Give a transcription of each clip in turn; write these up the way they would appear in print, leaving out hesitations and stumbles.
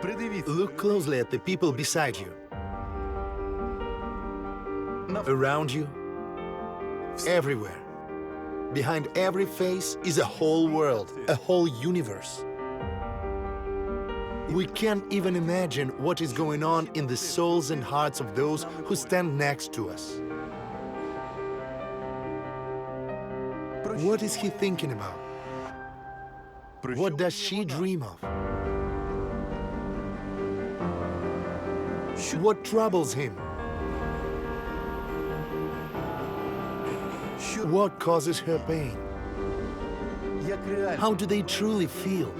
Look closely at the people beside you, around you, everywhere. Behind every face is a whole world, a whole universe. We can't even imagine what is going on in the souls and hearts of those who stand next to us. What is he thinking about? What does she dream of? What troubles him? What causes her pain? How do they truly feel?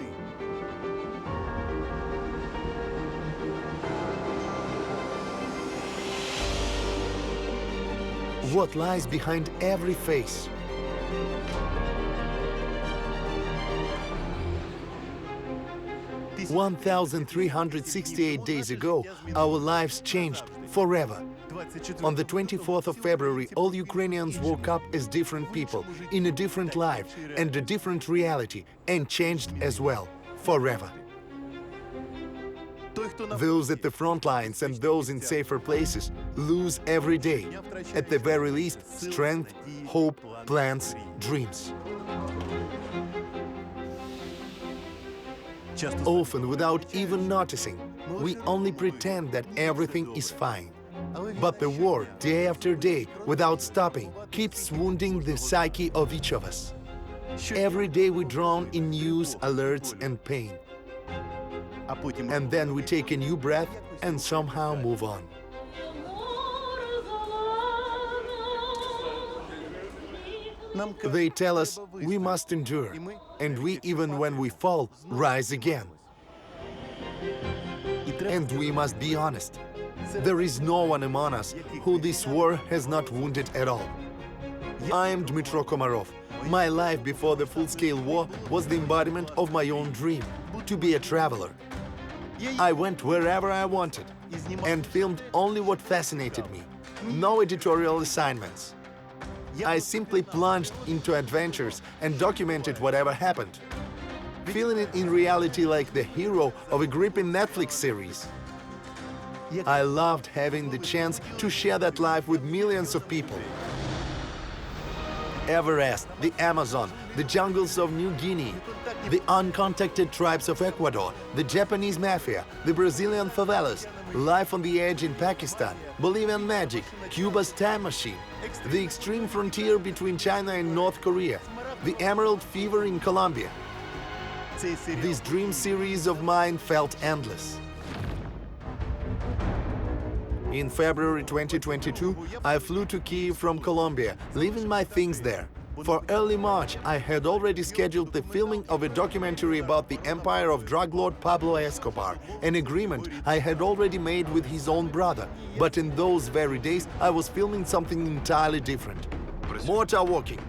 What lies behind every face? "1,368 days ago, our lives changed forever. On the 24th of February, all Ukrainians woke up as different people, in a different life and a different reality, and changed as well, forever. Those at the front lines and those in safer places lose every day, at the very least, strength, hope, plans, dreams. Often, without even noticing, we only pretend that everything is fine. But the war, day after day, without stopping, keeps wounding the psyche of each of us. Every day we drown in news, alerts and pain. And then we take a new breath and somehow move on. They tell us we must endure, and we, even when we fall, rise again. And we must be honest. There is no one among us who this war has not wounded at all. I am Dmytro Komarov. My life before the full-scale war was the embodiment of my own dream, to be a traveler. I went wherever I wanted and filmed only what fascinated me. No editorial assignments. I simply plunged into adventures and documented whatever happened, feeling it in reality like the hero of a gripping Netflix series. I loved having the chance to share that life with millions of people. Everest, the Amazon, the jungles of New Guinea, the uncontacted tribes of Ecuador, the Japanese mafia, the Brazilian favelas, life on the edge in Pakistan, Bolivian magic, Cuba's time machine, the extreme frontier between China and North Korea, the emerald fever in Colombia. This dream series of mine felt endless. In February 2022, I flew to Kyiv from Colombia, leaving my things there. For early March, I had already scheduled the filming of a documentary about the empire of drug lord Pablo Escobar, an agreement I had already made with his own brother. But in those very days, I was filming something entirely different. Mortar walking.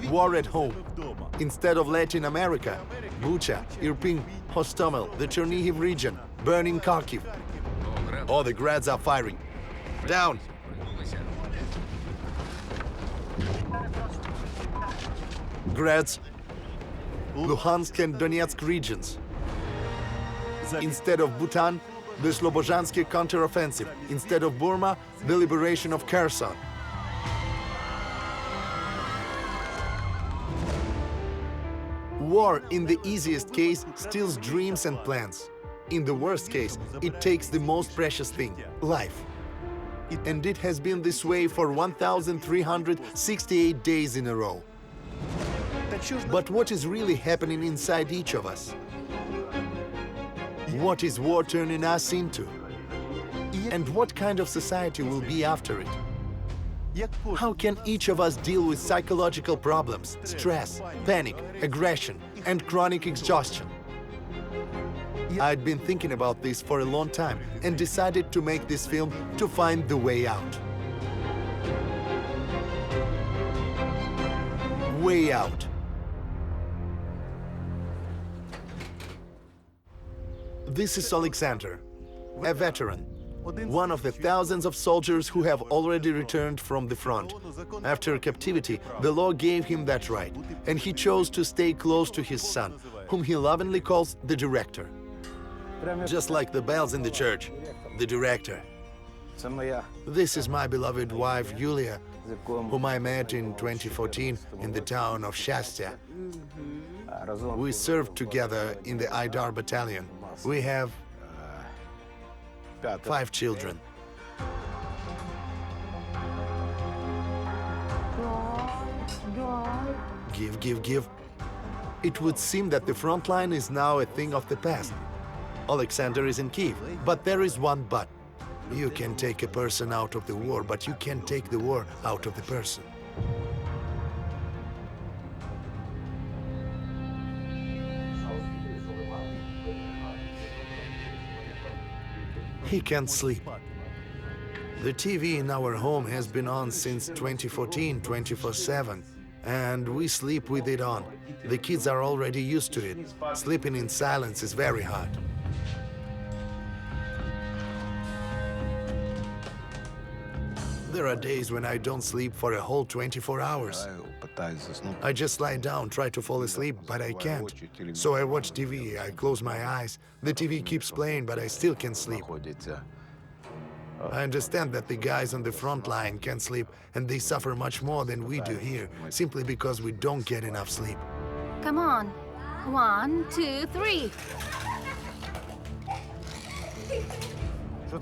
War at home. Instead of Latin America, Bucha, Irpin, Hostomel, the Chernihiv region, burning Kharkiv. All the grads are firing. Down! Grads, Luhansk and Donetsk regions. Instead of Bhutan, the Slobozhansky counteroffensive. Instead of Burma, the liberation of Kherson. War, in the easiest case, steals dreams and plans. In the worst case, it takes the most precious thing, life. And it has been this way for 1,368 days in a row. But what is really happening inside each of us? What is war turning us into? And what kind of society will be after it? How can each of us deal with psychological problems, stress, panic, aggression, and chronic exhaustion? I'd been thinking about this for a long time and decided to make this film to find the way out. Way out. This is Alexander, a veteran, one of the thousands of soldiers who have already returned from the front. After captivity, the law gave him that right, and he chose to stay close to his son, whom he lovingly calls the director. Just like the bells in the church. The director. This is my beloved wife, Yulia, whom I met in 2014 in the town of Shastya. We served together in the Aidar battalion. We have 5 children. Give. It would seem that the front line is now a thing of the past. Alexander is in Kiev, but there is one but. You can take a person out of the war, but you can't take the war out of the person. He can't sleep. The TV in our home has been on since 2014, 24/7, and we sleep with it on. The kids are already used to it. Sleeping in silence is very hard. There are days when I don't sleep for a whole 24 hours. I just lie down, try to fall asleep, but I can't. So I watch TV, I close my eyes. The TV keeps playing, but I still can't sleep. I understand that the guys on the front line can't sleep, and they suffer much more than we do here, simply because we don't get enough sleep. Come on. 1, 2, 3.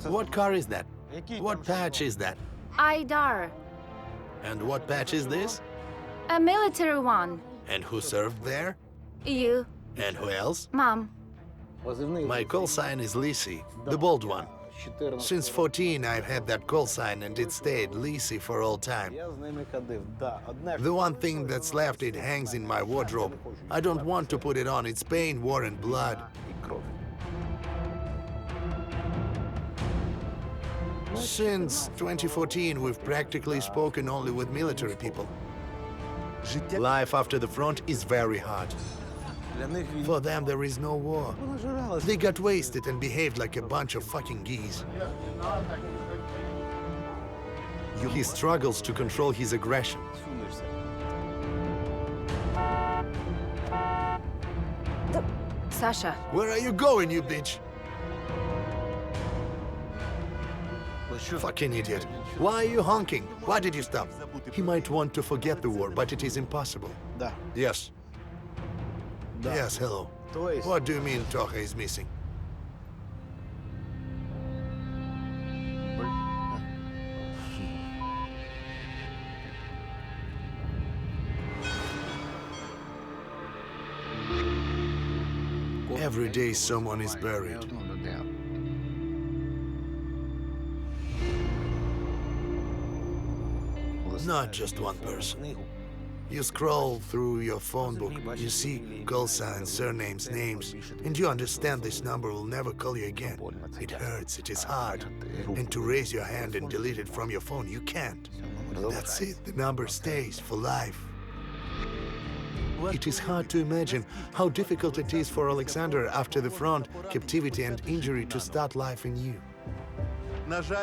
What car is that? What patch is that? Aidar. And what patch is this? A military one. And who served there? You. And who else? Mom. My call sign is Lisi, the bold one. Since 14, I've had that call sign, and it stayed Lisi for all time. The one thing that's left, it hangs in my wardrobe. I don't want to put it on. It's pain, war, and blood. Since 2014, we've practically spoken only with military people. Life after the front is very hard. For them, there is no war. They got wasted and behaved like a bunch of fucking geese. He struggles to control his aggression. Sasha. Where are you going, you bitch? Fucking idiot. Why are you honking? Why did you stop? He might want to forget the war, but it is impossible. Yes. Yes, hello. What do you mean Tocha is missing? Every day someone is buried. Not just one person. You scroll through your phone book, you see call signs, surnames, names, and you understand this number will never call you again. It hurts, it is hard. And to raise your hand and delete it from your phone, you can't. That's it, the number stays for life. It is hard to imagine how difficult it is for Alexander after the front, captivity and injury to start life anew.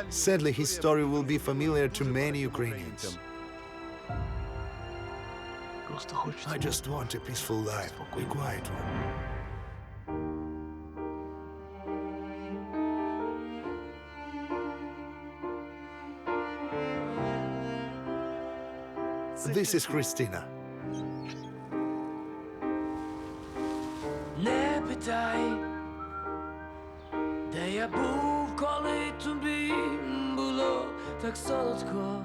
Sadly, his story will be familiar to many Ukrainians. I just want a peaceful life, a quiet one. This is Christina. Не питай, де я був, коли тобі було так солодко.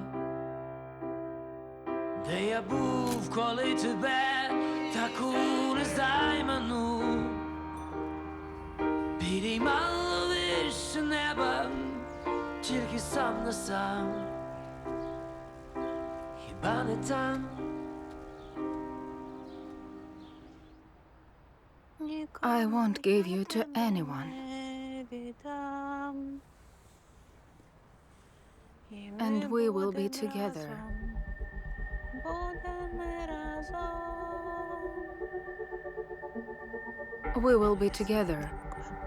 Де я був, коли тебе таку незайману підіймало вище неба, тільки сам на сам. Хіба не там? I won't give you to anyone. And we will be together. We will be together,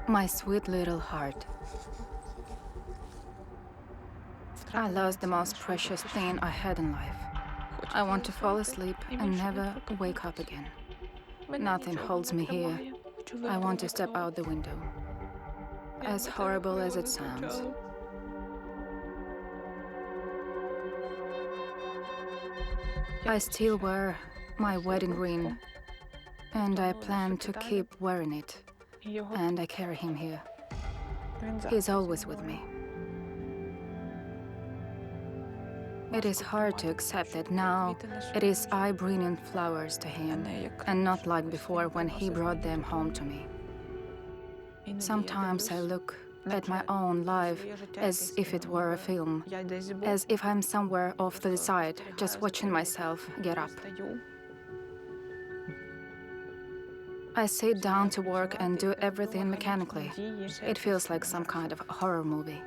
my sweet little heart. I lost the most precious thing I had in life. I want to fall asleep and never wake up again. Nothing holds me here. I want to step out the window. as horrible as it sounds. I still wear my wedding ring, and I plan to keep wearing it. And I carry him here. He's always with me. It is hard to accept that now it is I bringing flowers to him, and not like before when he brought them home to me. Sometimes I look at my own life as if it were a film, as if I'm somewhere off to the side, just watching myself get up. I sit down to work and do everything mechanically. It feels like some kind of horror movie.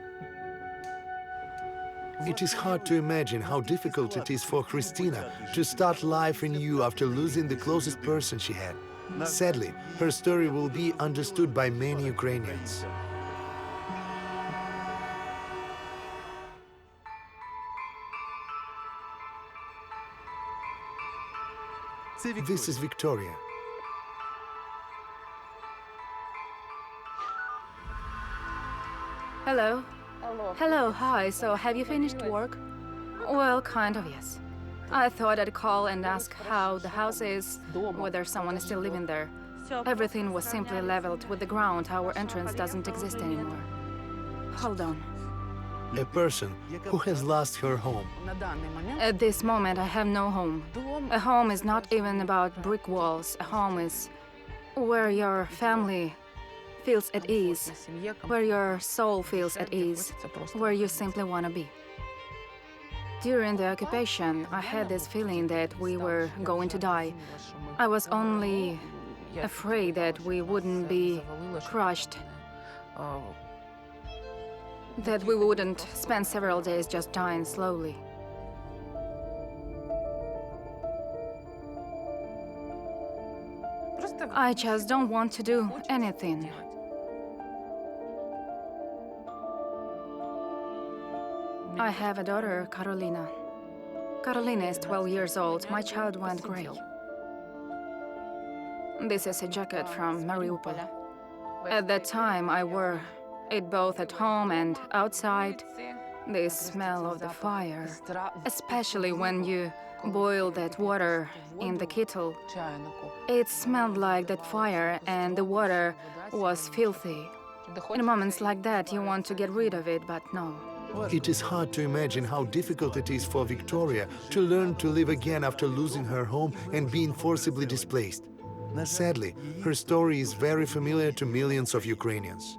It is hard to imagine how difficult it is for Christina to start life anew after losing the closest person she had. Sadly, her story will be understood by many Ukrainians. This is Victoria. Hello. Hello, hi. So have you finished work? Well, kind of, yes. I thought I'd call and ask how the house is, whether someone is still living there. Everything was simply leveled with the ground. Our entrance doesn't exist anymore. Hold on. A person who has lost her home. At this moment, I have no home. A home is not even about brick walls. A home is where your family feels at ease, where your soul feels at ease, where you simply want to be. During the occupation, I had this feeling that we were going to die. I was only afraid that we wouldn't be crushed, that we wouldn't spend several days just dying slowly. I just don't want to do anything. I have a daughter, Karolina. Karolina is 12 years old. My child went gray. This is a jacket from Mariupol. At that time, I wore it both at home and outside. The smell of the fire, especially when you boil that water in the kettle. It smelled like that fire, and the water was filthy. In moments like that, you want to get rid of it, but no. It is hard to imagine how difficult it is for Victoria to learn to live again after losing her home and being forcibly displaced. Sadly, her story is very familiar to millions of Ukrainians.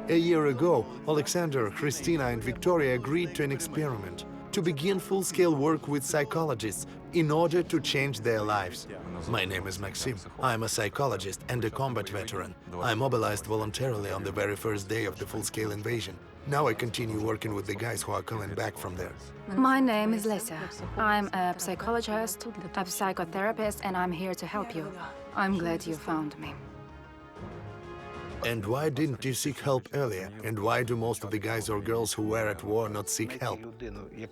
A year ago, Alexander, Christina, and Victoria agreed to an experiment to begin full-scale work with psychologists in order to change their lives. My name is Maxim. I'm a psychologist and a combat veteran. I mobilized voluntarily on the very first day of the full-scale invasion. Now I continue working with the guys who are coming back from there. My name is Lisa. I'm a psychologist, a psychotherapist, and I'm here to help you. I'm glad you found me. And why didn't you seek help earlier? And why do most of the guys or girls who were at war not seek help?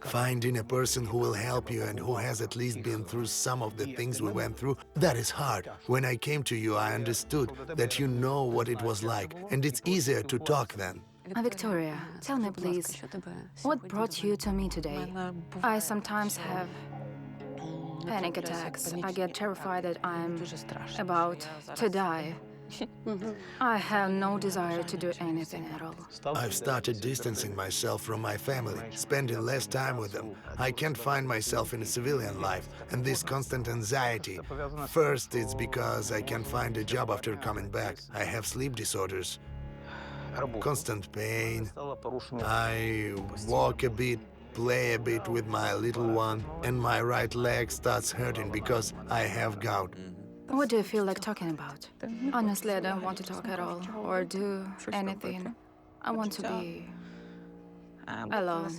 Finding a person who will help you and who has at least been through some of the things we went through, that is hard. When I came to you, I understood that you know what it was like, and it's easier to talk then. Victoria, tell me please, what brought you to me today? I sometimes have panic attacks. I get terrified that I'm about to die. I have no desire to do anything at all. I've started distancing myself from my family, spending less time with them. I can't find myself in a civilian life, and this constant anxiety. First, it's because I can't find a job after coming back. I have sleep disorders, constant pain. I walk a bit, play a bit with my little one, and my right leg starts hurting because I have gout. What do you feel like talking about? Honestly, I don't want to talk at all or do anything. I want to be alone.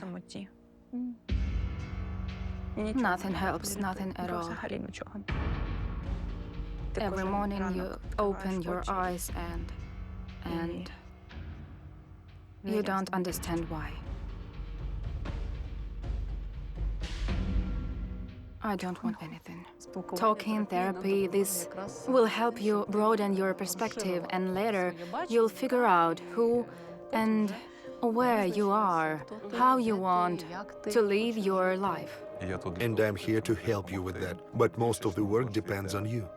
Nothing helps, nothing at all. Every morning you open your eyes and you don't understand why. I don't want anything. Talking, therapy, this will help you broaden your perspective, and later you'll figure out who and where you are, how you want to live your life. And I'm here to help you with that. But most of the work depends on you.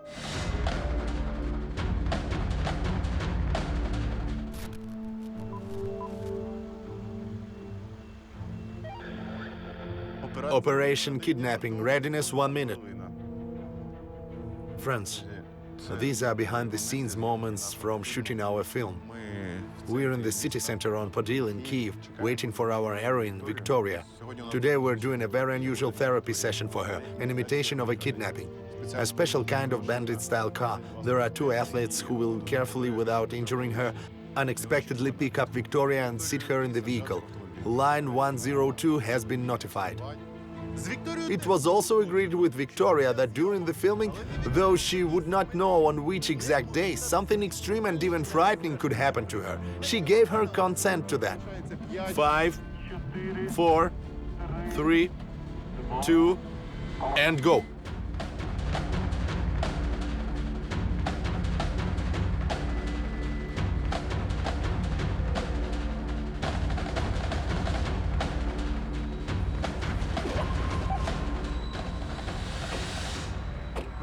Operation Kidnapping. Readiness 1 minute. Friends, these are behind-the-scenes moments from shooting our film. We're in the city center on Podil in Kyiv, waiting for our heroine, Victoria. Today we're doing a very unusual therapy session for her, an imitation of a kidnapping. A special kind of bandit-style car. There are 2 athletes who will carefully, without injuring her, unexpectedly pick up Victoria and sit her in the vehicle. Line 102 has been notified. It was also agreed with Victoria that during the filming, though she would not know on which exact day, something extreme and even frightening could happen to her. She gave her consent to that. 5, 4, 3, 2, and go.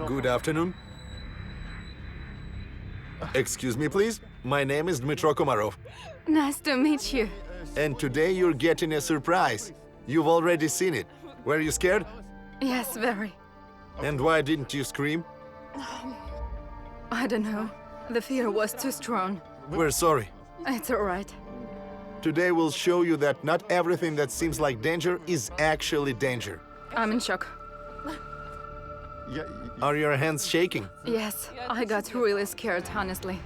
Good afternoon. Excuse me, please. My name is Dmytro Komarov. Nice to meet you. And today you're getting a surprise. You've already seen it. Were you scared? Yes, very. And why didn't you scream? I don't know. The fear was too strong. We're sorry. It's all right. Today we'll show you that not everything that seems like danger is actually danger. I'm in shock. Are your hands shaking? Yes, I got really scared, honestly.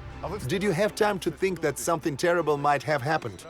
Did you have time to think that something terrible might have happened?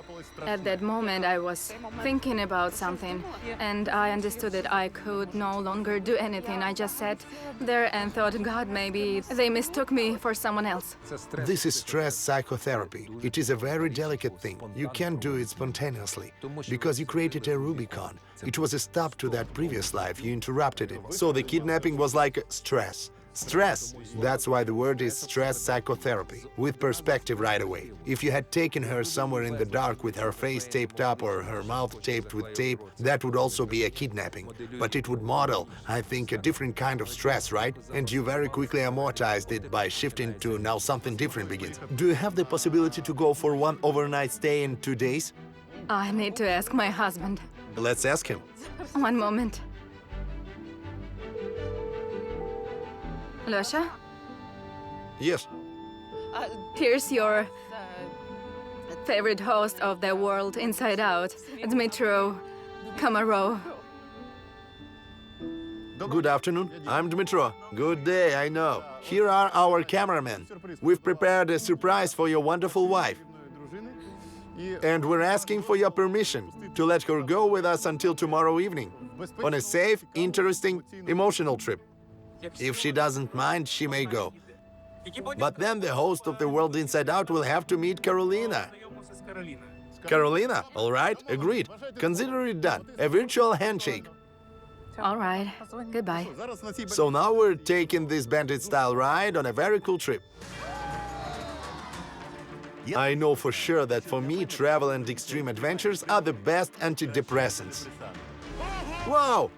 At that moment, I was thinking about something, and I understood that I could no longer do anything. I just sat there and thought, God, maybe they mistook me for someone else. This is stress psychotherapy. It is a very delicate thing. You can't do it spontaneously, because you created a Rubicon. It was a stop to that previous life. You interrupted it. So the kidnapping was like stress. Stress. That's why the word is stress psychotherapy, with perspective right away. If you had taken her somewhere in the dark with her face taped up or her mouth taped with tape, that would also be a kidnapping. But it would model, I think, a different kind of stress, right? And you very quickly amortized it by shifting to now something different begins. Do you have the possibility to go for 1 overnight stay in 2 days? I need to ask my husband. Let's ask him. One moment. Losha, Yes. here's your favorite host of the world inside out, Dmytro Komarov. Good afternoon. I'm Dmytro. Good day, I know. Here are our cameramen. We've prepared a surprise for your wonderful wife. And we're asking for your permission to let her go with us until tomorrow evening on a safe, interesting, emotional trip. If she doesn't mind, she may go. But then the host of the world inside out will have to meet Carolina. Carolina, all right, agreed. Consider it done. A virtual handshake. All right, goodbye. So now we're taking this bandit-style ride on a very cool trip. I know for sure that for me, travel and extreme adventures are the best antidepressants. Wow!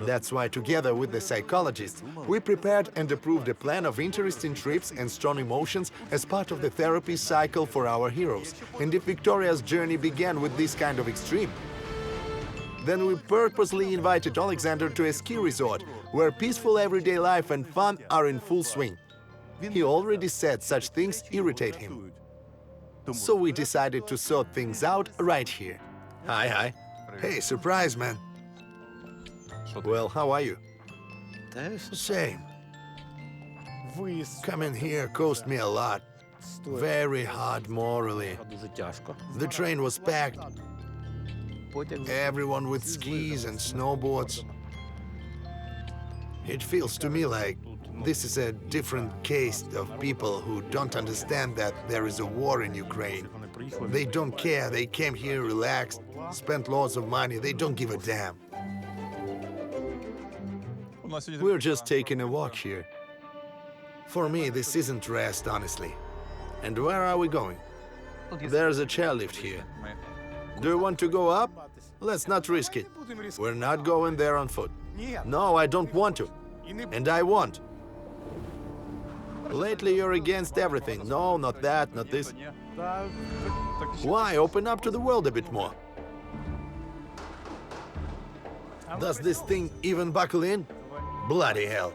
That's why, together with the psychologists, we prepared and approved a plan of interesting trips and strong emotions as part of the therapy cycle for our heroes. And if Victoria's journey began with this kind of extreme, then we purposely invited Alexander to a ski resort, where peaceful everyday life and fun are in full swing. He already said such things irritate him. So we decided to sort things out right here. Hi, hi. Hey, surprise, man. Well, how are you? Same. Coming here cost me a lot. Very hard morally. The train was packed. Everyone with skis and snowboards. It feels to me like this is a different case of people who don't understand that there is a war in Ukraine. They don't care. They came here relaxed, spent lots of money. They don't give a damn. We're just taking a walk here. For me, this isn't rest, honestly. And where are we going? There's a chairlift here. Do you want to go up? Let's not risk it. We're not going there on foot. No, I don't want to. And I won't. Lately, you're against everything. No, not that, not this. Why? Open up to the world a bit more. Does this thing even buckle in? Bloody hell.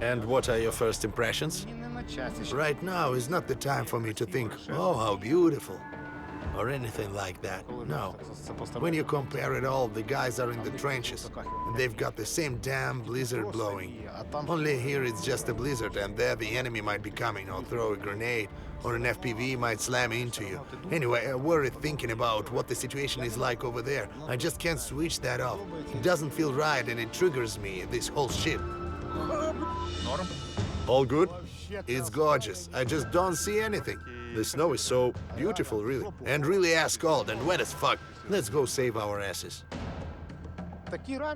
And what are your first impressions? Right now is not the time for me to think, oh, how beautiful, or anything like that. No. When you compare it all, the guys are in the trenches, and they've got the same damn blizzard blowing. Only here it's just a blizzard, and there the enemy might be coming, or throw a grenade, or an FPV might slam into you. Anyway, I worry thinking about what the situation is like over there. I just can't switch that off. It doesn't feel right, and it triggers me, this whole shit. All good? It's gorgeous. I just don't see anything. The snow is so beautiful, really. And really ass cold and wet as fuck. Let's go save our asses.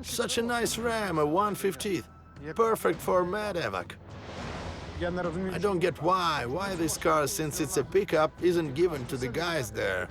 Such a nice Ram, a 150th. Perfect for medevac. I don't get why this car, since it's a pickup, isn't given to the guys there.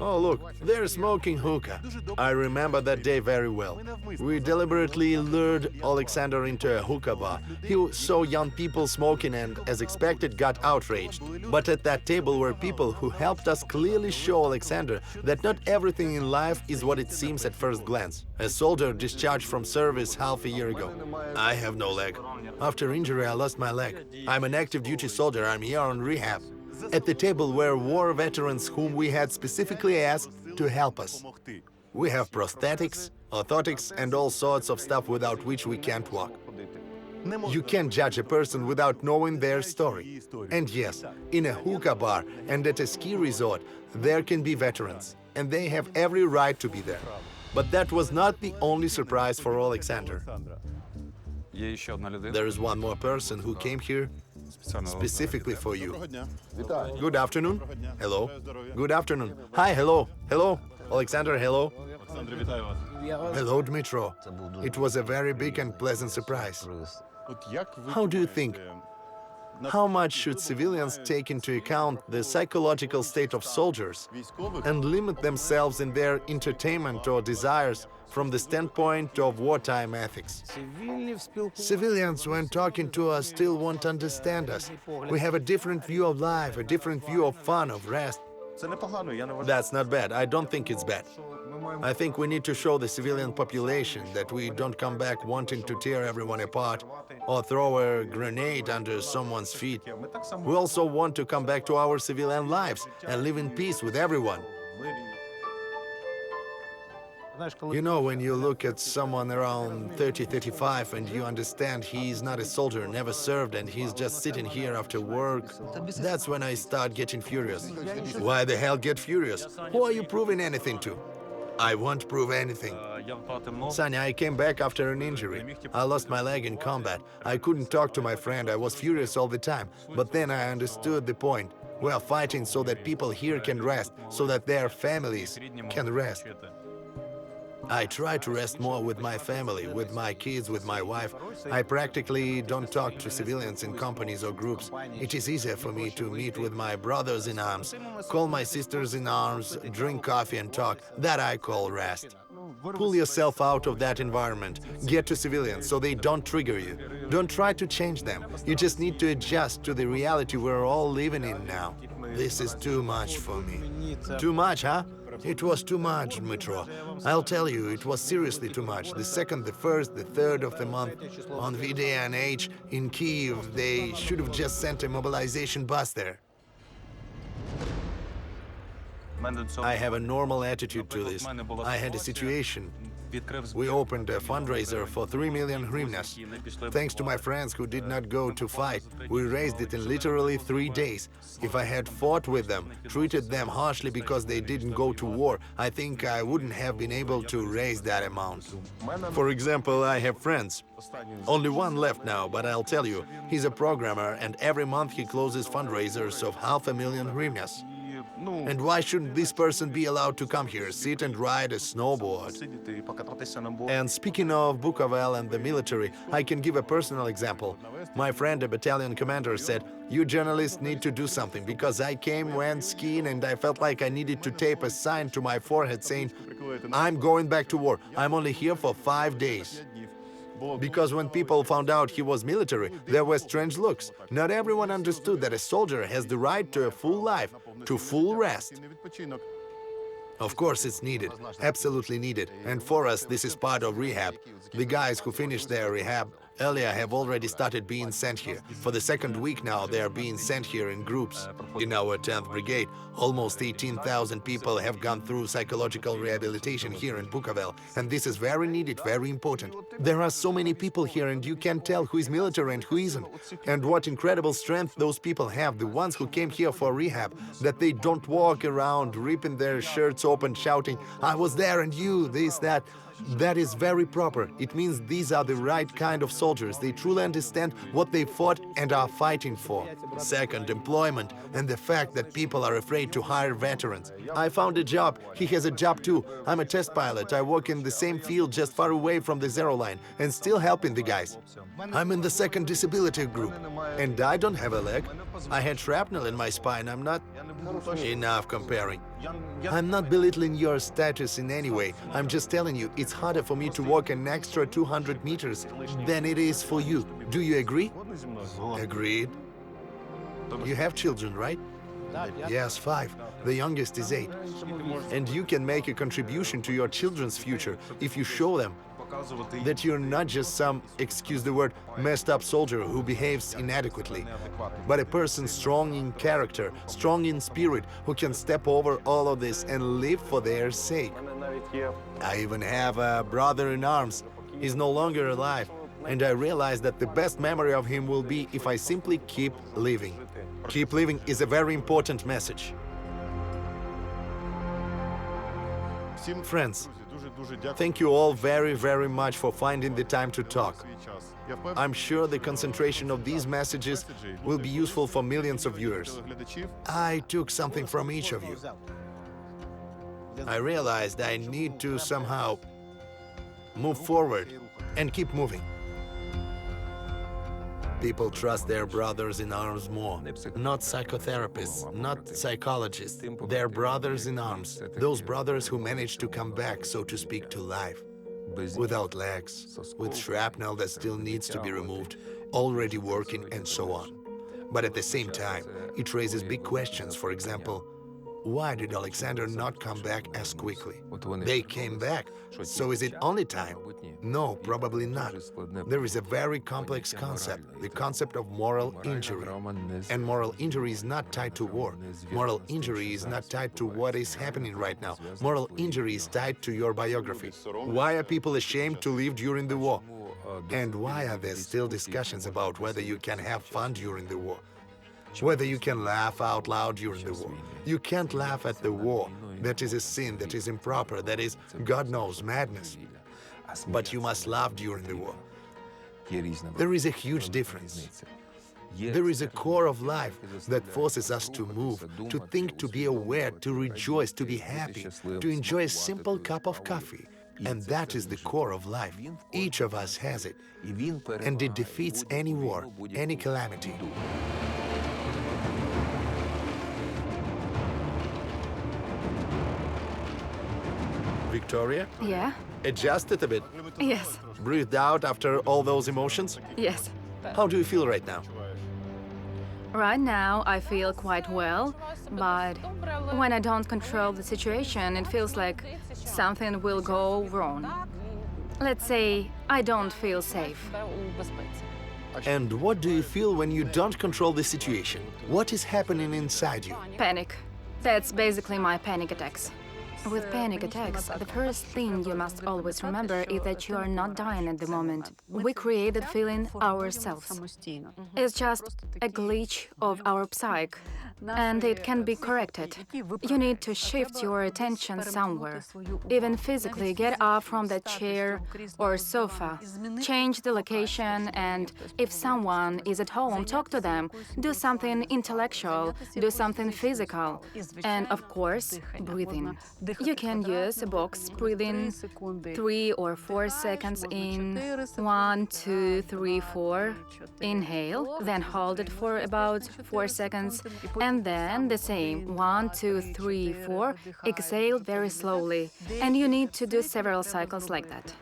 Oh, look, they're smoking hookah. I remember that day very well. We deliberately lured Alexander into a hookah bar. He saw young people smoking and, as expected, got outraged. But at that table were people who helped us clearly show Alexander that not everything in life is what it seems at first glance. A soldier discharged from service half a year ago. I have no leg. After injury, I lost my leg. I'm an active duty soldier. I'm here on rehab. At the table were war veterans whom we had specifically asked to help us. We have prosthetics, orthotics, and all sorts of stuff without which we can't walk. You can't judge a person without knowing their story. And yes, in a hookah bar and at a ski resort, there can be veterans, and they have every right to be there. But that was not the only surprise for Alexander. There is one more person who came here specifically for you. Good afternoon. Hello. Good afternoon. Hi, hello. Hello. Alexander, hello. Hello, Dmytro. It was a very big and pleasant surprise. How do you think? How much should civilians take into account the psychological state of soldiers and limit themselves in their entertainment or desires from the standpoint of wartime ethics? Civilians, when talking to us, still won't understand us. We have a different view of life, a different view of fun, of rest. That's not bad. I don't think it's bad. I think we need to show the civilian population that we don't come back wanting to tear everyone apart or throw a grenade under someone's feet. We also want to come back to our civilian lives and live in peace with everyone. You know, when you look at someone around 30, 35 and you understand he's not a soldier, never served, and he's just sitting here after work, that's when I start getting furious. Why the hell get furious? Who are you proving anything to? I won't prove anything. Sanya, I came back after an injury. I lost my leg in combat. I couldn't talk to my friend. I was furious all the time. But then I understood the point. We are fighting so that people here can rest, so that their families can rest. I try to rest more with my family, with my kids, with my wife. I practically don't talk to civilians in companies or groups. It is easier for me to meet with my brothers in arms, call my sisters in arms, drink coffee and talk. That I call rest. Pull yourself out of that environment. Get to civilians so they don't trigger you. Don't try to change them. You just need to adjust to the reality we're all living in now. This is too much for me. Too much, huh? It was too much, Dmytro. I'll tell you, it was seriously too much. The second, the first, the third of the month, on V-Day and H in Kyiv, they should have just sent a mobilization bus there. I have a normal attitude to this. I had a situation. We opened a fundraiser for 3 million hryvnias. Thanks to my friends who did not go to fight, we raised it in literally 3 days. If I had fought with them, treated them harshly because they didn't go to war, I think I wouldn't have been able to raise that amount. For example, I have friends. Only one left now, but I'll tell you, he's a programmer and every month he closes fundraisers of 500,000 hryvnias. And why shouldn't this person be allowed to come here, sit and ride a snowboard? And speaking of Bukovel and the military, I can give a personal example. My friend, a battalion commander, said, "You journalists need to do something, because I went skiing and I felt like I needed to tape a sign to my forehead saying, 'I'm going back to war. I'm only here for 5 days.'" Because when people found out he was military, there were strange looks. Not everyone understood that a soldier has the right to a full life, to full rest. Of course it's needed, absolutely needed, and for us this is part of rehab. The guys who finished their rehab earlier have already started being sent here. For the second week now they are being sent here in groups. In our 10th Brigade, almost 18,000 people have gone through psychological rehabilitation here in Bukovel, and this is very needed, very important. There are so many people here and you can't tell who is military and who isn't. And what incredible strength those people have, the ones who came here for rehab, that they don't walk around ripping their shirts open shouting, "I was there and you, this, that." That is very proper. It means these are the right kind of soldiers. They truly understand what they fought and are fighting for. Second, employment and the fact that people are afraid to hire veterans. I found a job. He has a job too. I'm a test pilot. I work in the same field just far away from the zero line and still helping the guys. I'm in the second disability group and I don't have a leg. I had shrapnel in my spine. I'm not enough comparing. I'm not belittling your status in any way. I'm just telling you, it's harder for me to walk an extra 200 meters than it is for you. Do you agree? Agreed. You have children, right? Yes, 5. The youngest is 8. And you can make a contribution to your children's future if you show them that you're not just some, excuse the word, messed up soldier who behaves inadequately, but a person strong in character, strong in spirit, who can step over all of this and live for their sake. I even have a brother in arms. He's no longer alive, and I realize that the best memory of him will be if I simply keep living. Keep living is a very important message. Friends, thank you all very, very much for finding the time to talk. I'm sure the concentration of these messages will be useful for millions of viewers. I took something from each of you. I realized I need to somehow move forward and keep moving. People trust their brothers in arms more. Not psychotherapists, not psychologists. Their brothers in arms. Those brothers who manage to come back, so to speak, to life. Without legs, with shrapnel that still needs to be removed, already working and so on. But at the same time, it raises big questions. For example, why did Alexander not come back as quickly? They came back, so is it only time? No, probably not. There is a very complex concept, the concept of moral injury. And moral injury is not tied to war. Moral injury is not tied to what is happening right now. Moral injury is tied to your biography. Why are people ashamed to live during the war? And why are there still discussions about whether you can have fun during the war? Whether you can laugh out loud during the war. You can't laugh at the war. That is a sin, that is improper, that is, God knows, madness. But you must laugh during the war. There is a huge difference. There is a core of life that forces us to move, to think, to be aware, to rejoice, to be happy, to enjoy a simple cup of coffee. And that is the core of life. Each of us has it. And it defeats any war, any calamity. Victoria? Yeah? Adjust it a bit. Yes. Breathed out after all those emotions? Yes. How do you feel right now? Right now, I feel quite well, but when I don't control the situation, it feels like something will go wrong. Let's say I don't feel safe. And what do you feel when you don't control the situation? What is happening inside you? Panic. That's basically my panic attacks. With panic attacks, the first thing you must always remember is that you are not dying at the moment. We create that feeling ourselves. It's just a glitch of our psyche, and it can be corrected. You need to shift your attention somewhere. Even physically, get up from that chair or sofa. Change the location, and if someone is at home, talk to them. Do something intellectual, do something physical. And of course, breathing. You can use a box breathing 3 or 4 seconds in. 1, 2, 3, 4. Inhale, then hold it for about 4 seconds, and then the same 1, 2, 3, 4. Exhale very slowly, and you need to do several cycles like that.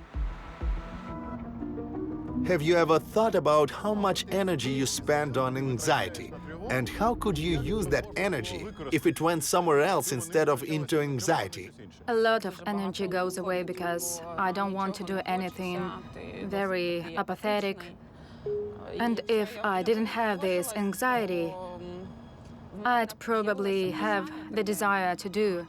Have you ever thought about how much energy you spend on anxiety? And how could you use that energy if it went somewhere else instead of into anxiety? A lot of energy goes away because I don't want to do anything very apathetic. And if I didn't have this anxiety, I'd probably have the desire to do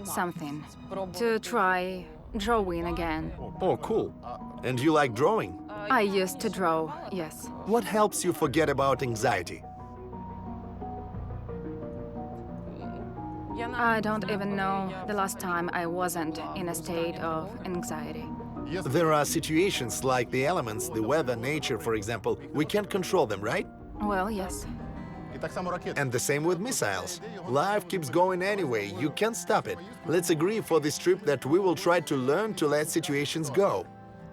something, to try drawing again. Oh, cool. And you like drawing? I used to draw, yes. What helps you forget about anxiety? I don't even know the last time I wasn't in a state of anxiety. There are situations like the elements, the weather, nature, for example. We can't control them, right? Well, yes. And the same with missiles. Life keeps going anyway, you can't stop it. Let's agree for this trip that we will try to learn to let situations go.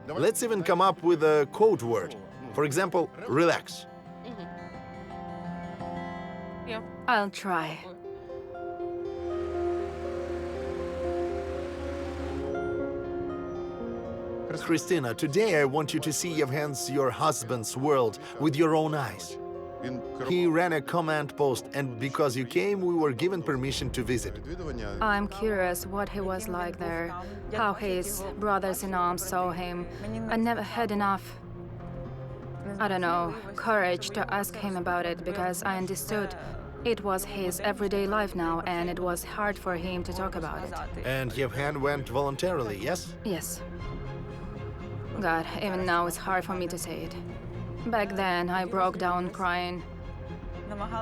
Let's even come up with a code word. For example, relax. I'll try. Christina, today I want you to see Yevhen's, your husband's world, with your own eyes. He ran a command post, and because you came, we were given permission to visit. I'm curious what he was like there, how his brothers-in-arms saw him. I never had enough, I don't know, courage to ask him about it because I understood it was his everyday life now, and it was hard for him to talk about it. And Yevhen went voluntarily, yes? Yes. God, even now it's hard for me to say it. Back then, I broke down crying,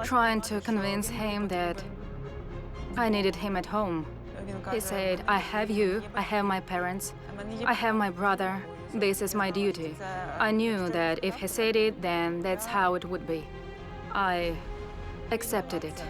trying to convince him that I needed him at home. He said, I have you, I have my parents, I have my brother, this is my duty. I knew that if he said it, then that's how it would be. I accepted it.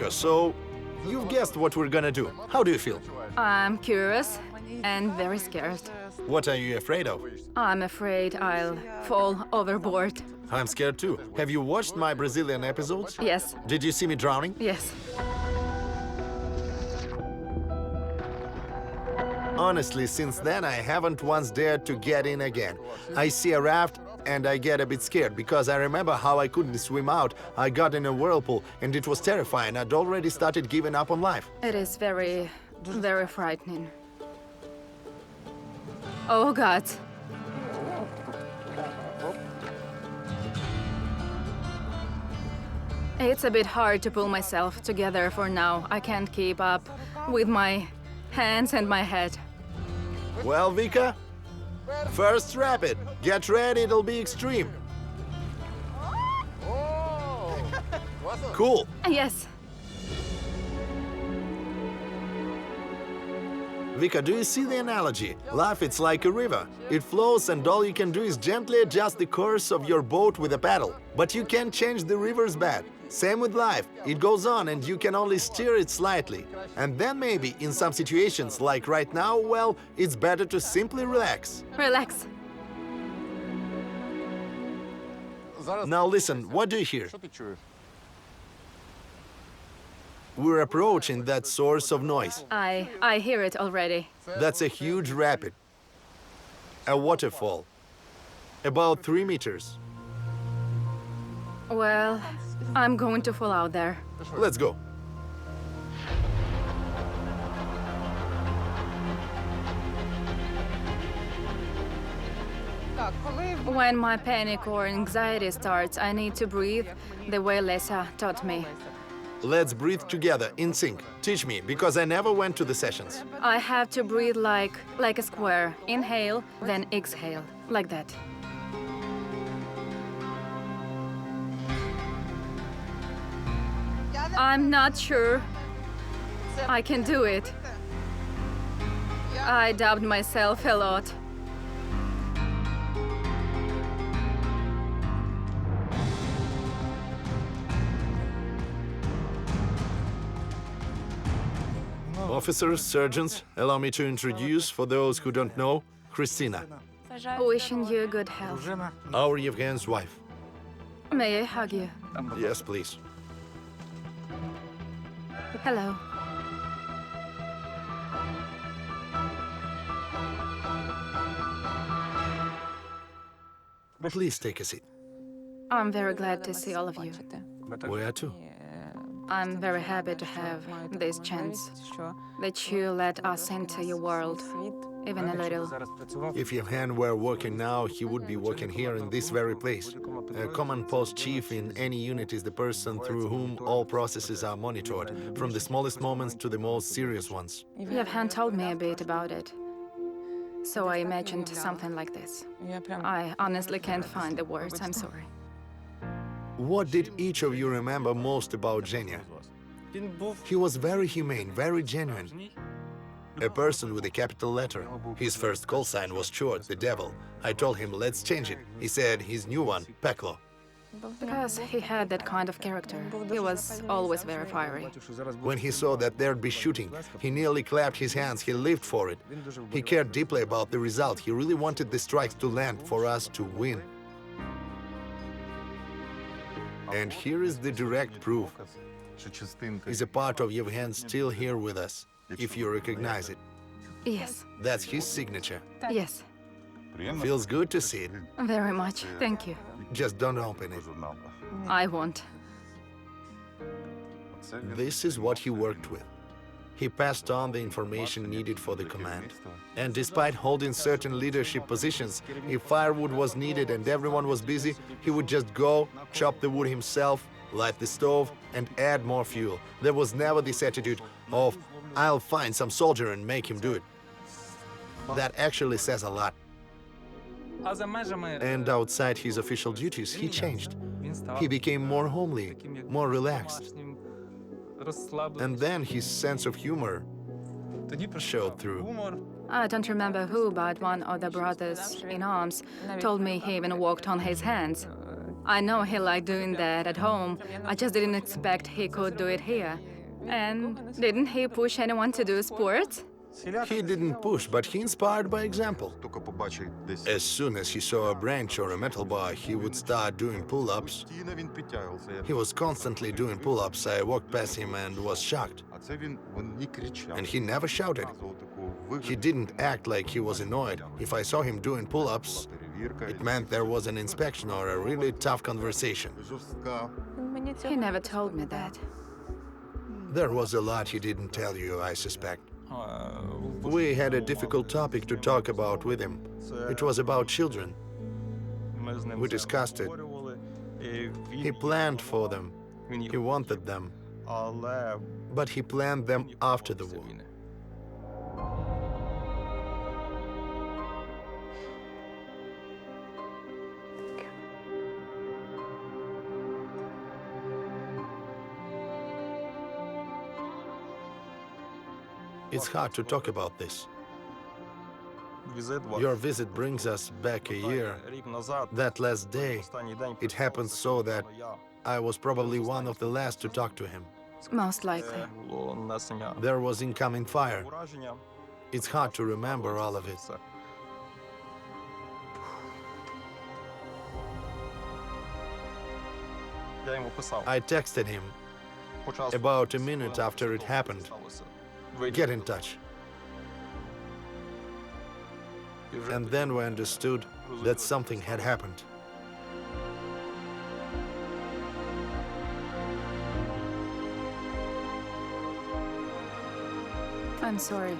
So, you've guessed what we're gonna do. How do you feel? I'm curious and very scared. What are you afraid of? I'm afraid I'll fall overboard. I'm scared too. Have you watched my Brazilian episodes? Yes. Did you see me drowning? Yes. Honestly, since then I haven't once dared to get in again. I see a raft and I get a bit scared because I remember how I couldn't swim out. I got in a whirlpool and it was terrifying. I'd already started giving up on life. It is very, very frightening. Oh, God. It's a bit hard to pull myself together for now. I can't keep up with my hands and my head. Well, Vika, first rapid. Get ready, it'll be extreme. Cool. Yes. Vika, do you see the analogy? Life, it's like a river. It flows and all you can do is gently adjust the course of your boat with a paddle. But you can't change the river's bed. Same with life. It goes on and you can only steer it slightly. And then maybe in some situations, like right now, well, it's better to simply relax. Relax. Now listen, what do you hear? We're approaching that source of noise. I hear it already. That's a huge rapid. A waterfall. About 3 meters. Well, I'm going to fall out there. Let's go. When my panic or anxiety starts, I need to breathe the way Lisa taught me. Let's breathe together, in sync. Teach me, because I never went to the sessions. I have to breathe like a square. Inhale, then exhale, like that. I'm not sure I can do it. I doubted myself a lot. Officers, surgeons, allow me to introduce, for those who don't know, Christina, Wishing you good health. our Yevgen's wife. May I hug you? Yes, please. Hello. Please take a seat. I'm very glad to see all of you. Where to? I'm very happy to have this chance that you let us into your world, even a little. If Yevgen were working now, he would be working here in this very place. A command post chief in any unit is the person through whom all processes are monitored, from the smallest moments to the most serious ones. Yevhen told me a bit about it, so I imagined something like this. I honestly can't find the words, I'm sorry. What did each of you remember most about Zhenya? He was very humane, very genuine. A person with a capital letter. His first call sign was short, the devil. I told him, let's change it. He said his new one, Peklo. Because he had that kind of character. He was always very fiery. When he saw that there'd be shooting, he nearly clapped his hands, he lived for it. He cared deeply about the result. He really wanted the strikes to land, for us to win. And here is the direct proof. Is a part of Yevgen still here with us, if you recognize it. Yes, That's his signature. yes, Feels good to see it. very much. Thank you. Just don't open it. I won't. This is what he worked with. He passed on the information needed for the command. And despite holding certain leadership positions, if firewood was needed and everyone was busy, he would just go, chop the wood himself, light the stove, and add more fuel. There was never this attitude of, I'll find some soldier and make him do it. That actually says a lot. And outside his official duties, he changed. He became more homely, more relaxed. And then his sense of humor showed through. I don't remember who, but one of the brothers in arms told me he even walked on his hands. I know he liked doing that at home. I just didn't expect he could do it here. And didn't he push anyone to do sports? He didn't push, but he inspired by example. As soon as he saw a branch or a metal bar, he would start doing pull-ups. He was constantly doing pull-ups. I walked past him and was shocked. And he never shouted. He didn't act like he was annoyed. If I saw him doing pull-ups, it meant there was an inspection or a really tough conversation. He never told me that. There was a lot he didn't tell you, I suspect. We had a difficult topic to talk about with him. It was about children. We discussed it. He planned for them. He wanted them. But he planned them after the war. It's hard to talk about this. Your visit brings us back a year. That last day, it happened so that I was probably one of the last to talk to him. Most likely. There was incoming fire. It's hard to remember all of it. I texted him. About a minute after it happened, get in touch. And then we understood that something had happened. I'm sorry.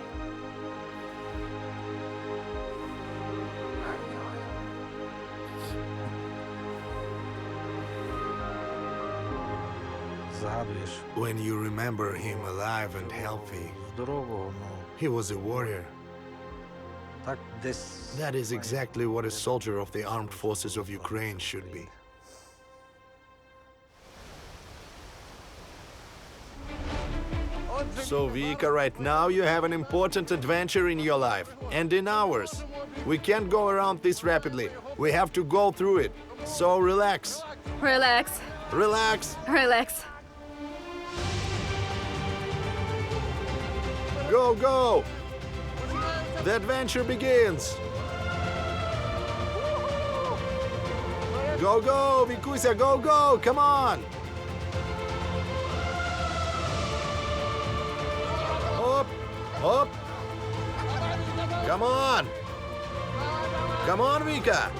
When you remember him alive and healthy, he was a warrior. That is exactly what a soldier of the armed forces of Ukraine should be. So, Vika, right now you have an important adventure in your life, and in ours. We can't go around this rapidly. We have to go through it. So relax. Relax. Relax. Relax. Go, go! The adventure begins! Go, go, Vikusia, go, go! Come on! Up, up! Come on! Come on, Vika!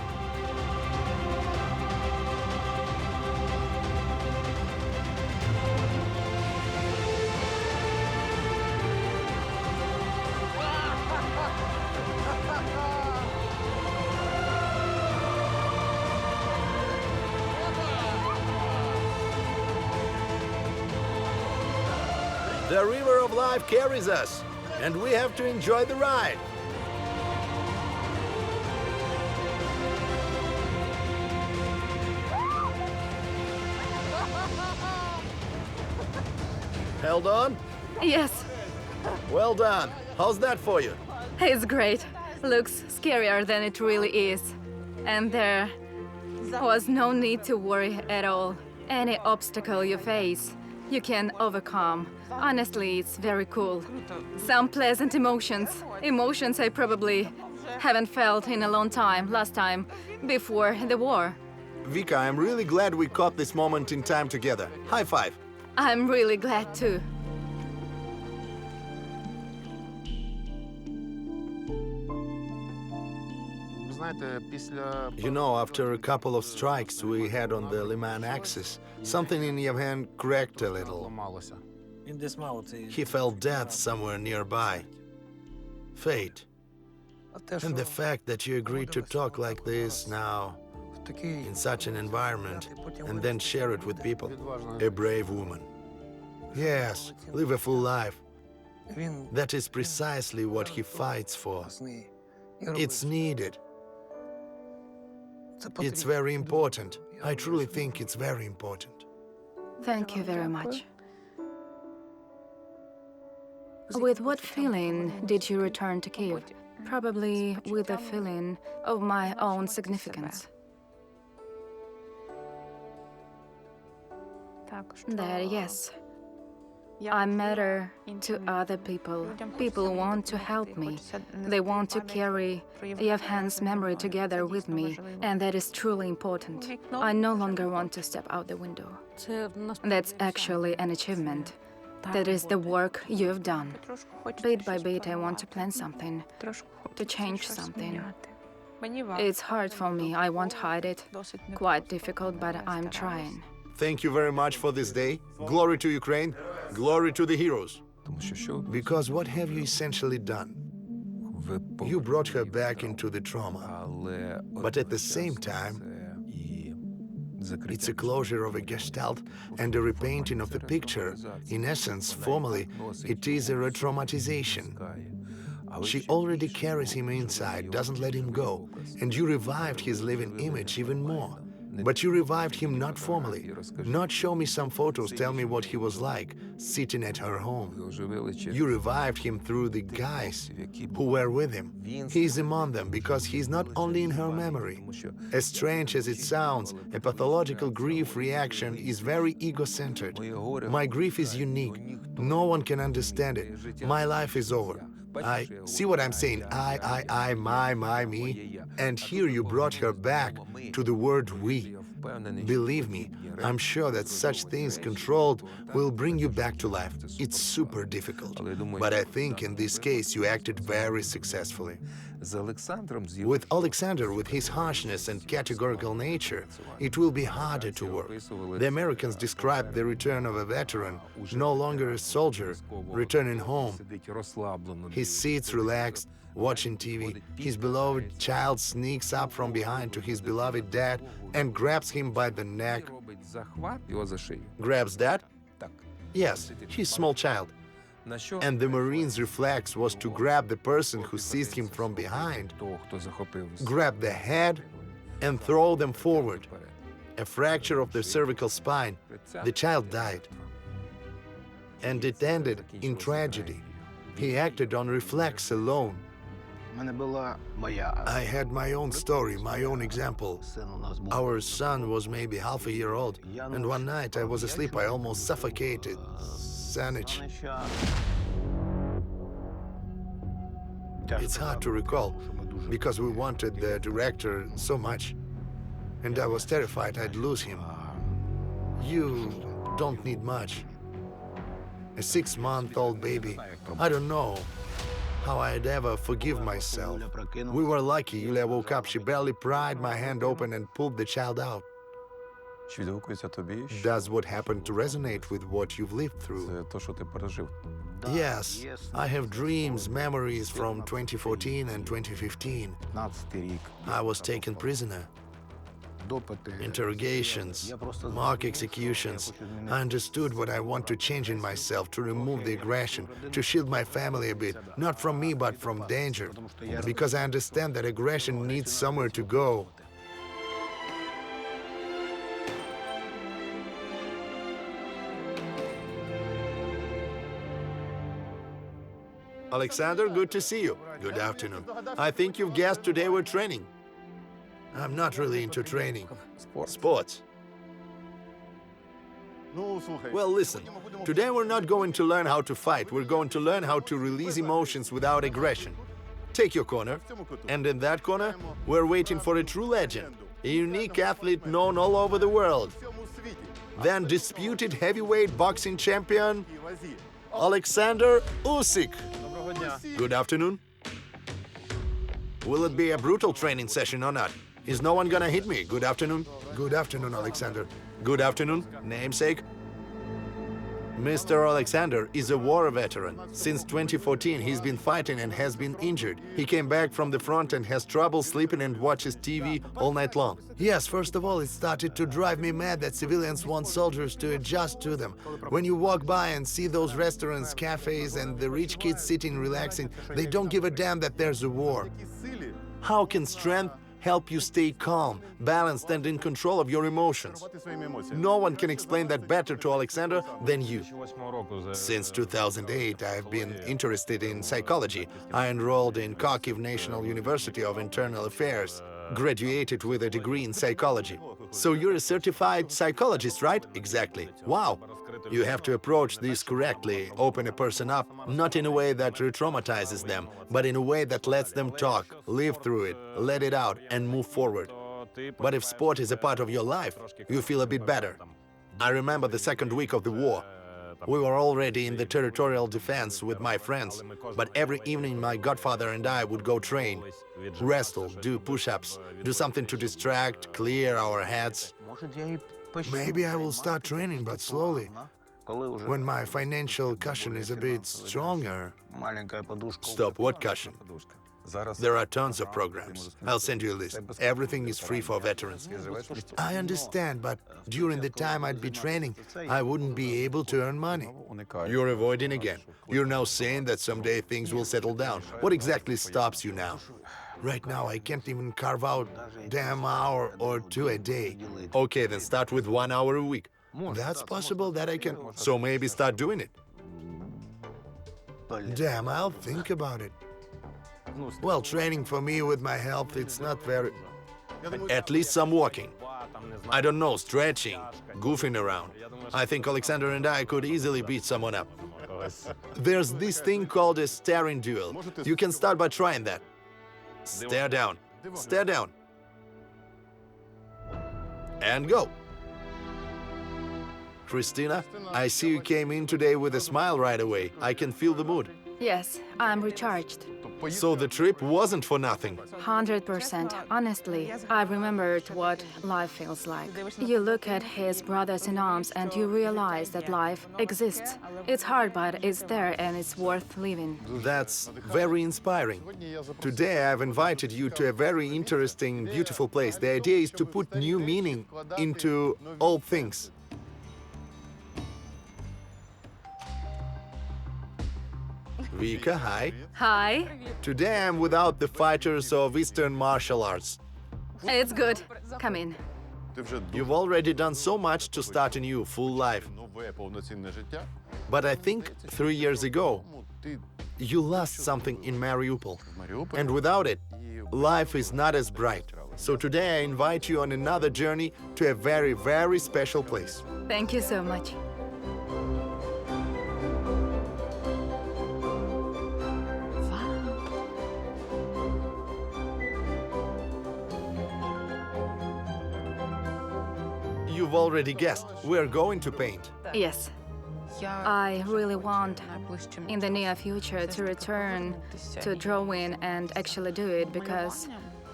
The river of life carries us, and we have to enjoy the ride. Held on? Yes, Well done. How's that for you? it's great. Looks scarier than it really is. And there was no need to worry at all. Any obstacle you face, you can overcome. Honestly, it's very cool. Some pleasant emotions. Emotions I probably haven't felt in a long time, last time, before the war. Vika, I'm really glad we caught this moment in time together. High five. I'm really glad too. You know, after a couple of strikes we had on the Liman axis, something in Yevhen cracked a little. He felt death somewhere nearby. Fate. And the fact that you agreed to talk like this now, in such an environment, and then share it with people. A brave woman. Yes, live a full life. That is precisely what he fights for. It's needed. It's very important. I truly think it's very important. Thank you very much. With what feeling did you return to Kiev? Probably with a feeling of my own significance. That, yes, I matter to other people. People want to help me. They want to carry Yevhen's memory together with me, and that is truly important. I no longer want to step out the window. That's actually an achievement. That is the work you have done. Bit by bit, I want to plan something, to change something. It's hard for me, I won't hide it. Quite difficult, but I'm trying. Thank you very much for this day. Glory to Ukraine. Glory to the heroes. Because what have you essentially done? You brought her back into the trauma. But at the same time, it's a closure of a gestalt and a repainting of the picture. In essence, formally, it is a re-traumatization. She already carries him inside, doesn't let him go, and you revived his living image even more. But you revived him not formally, not show me some photos, tell me what he was like, sitting at her home. You revived him through the guys who were with him. He is among them because he is not only in her memory. As strange as it sounds, a pathological grief reaction is very ego-centered. My grief is unique. No one can understand it. My life is over. I see what I'm saying. I, my, me. And here you brought her back to the word we. Believe me, I'm sure that such things controlled will bring you back to life. It's super difficult. But I think in this case you acted very successfully. With Alexander, with his harshness and categorical nature, it will be harder to work. The Americans described the return of a veteran, no longer a soldier, returning home. He sits relaxed, watching TV. His beloved child sneaks up from behind to his beloved dad and grabs him by the neck. Grabs dad? Yes, his small child. And the Marine's reflex was to grab the person who seized him from behind, grab the head, and throw them forward. A fracture of the cervical spine. The child died. And it ended in tragedy. He acted on reflex alone. I had my own story, my own example. Our son was maybe half a year old, and one night I was asleep, I almost suffocated. Sanich. It's hard to recall, because we wanted the director so much, and I was terrified I'd lose him. You don't need much. A 6-month-old baby. I don't know how I'd ever forgive myself. We were lucky. Yulia woke up. She barely pried my hand open and pulled the child out. Does what happened to resonate with what you've lived through? Yes, I have dreams, memories from 2014 and 2015. I was taken prisoner. Interrogations, mock executions. I understood what I want to change in myself, to remove the aggression, to shield my family a bit, not from me, but from danger. Because I understand that aggression needs somewhere to go. Alexander, good to see you. Good afternoon. I think you've guessed today we're training. I'm not really into training. Sports. Well, listen. Today we're not going to learn how to fight. We're going to learn how to release emotions without aggression. Take your corner. And in that corner, we're waiting for a true legend. A unique athlete known all over the world. Then disputed heavyweight boxing champion, Alexander Usyk. Good afternoon. Will it be a brutal training session or not? Is no one gonna hit me? Good afternoon. Good afternoon, Alexander. Good afternoon, namesake. Mr. Alexander is a war veteran. Since 2014, he's been fighting and has been injured. He came back from the front and has trouble sleeping and watches TV all night long. Yes, first of all, it started to drive me mad that civilians want soldiers to adjust to them. When you walk by and see those restaurants, cafes, and the rich kids sitting relaxing, they don't give a damn that there's a war. How can strength help you stay calm, balanced, and in control of your emotions? No one can explain that better to Alexander than you. Since 2008, I've been interested in psychology. I enrolled in Kharkiv National University of Internal Affairs, graduated with a degree in psychology. So you're a certified psychologist, right? Exactly. Wow. You have to approach this correctly, open a person up, not in a way that re-traumatizes them, but in a way that lets them talk, live through it, let it out, and move forward. But if sport is a part of your life, you feel a bit better. I remember the second week of the war. We were already in the territorial defense with my friends, but every evening my godfather and I would go train, wrestle, do push-ups, do something to distract, clear our heads. Maybe I will start training, but slowly. When my financial cushion is a bit stronger. Stop, what cushion? There are tons of programs. I'll send you a list. Everything is free for veterans. I understand, but during the time I'd be training, I wouldn't be able to earn money. You're avoiding again. You're now saying that someday things will settle down. What exactly stops you now? Right now, I can't even carve out a damn hour or two a day. Okay, then start with 1 hour a week. That's possible that I can... So maybe start doing it. Damn, I'll think about it. Well, training for me with my health, it's not very... At least some walking. I don't know, stretching, goofing around. I think Alexander and I could easily beat someone up. There's this thing called a staring duel. You can start by trying that. Stare down. Stare down. And go. Christina, I see you came in today with a smile right away. I can feel the mood. Yes, I'm recharged. So the trip wasn't for nothing. 100%. Honestly, I remembered what life feels like. You look at his brothers in arms and you realize that life exists. It's hard, but it's there and it's worth living. That's very inspiring. Today I've invited you to a very interesting, beautiful place. The idea is to put new meaning into old things. Vika, hi. Hi. Today I'm without the fighters of Eastern martial arts. It's good. Come in. You've already done so much to start a new, full life. But I think 3 years ago, you lost something in Mariupol. And without it, life is not as bright. So today I invite you on another journey to a very, very special place. Thank you so much. You've already guessed, we're going to paint. Yes. I really want, in the near future, to return to drawing and actually do it because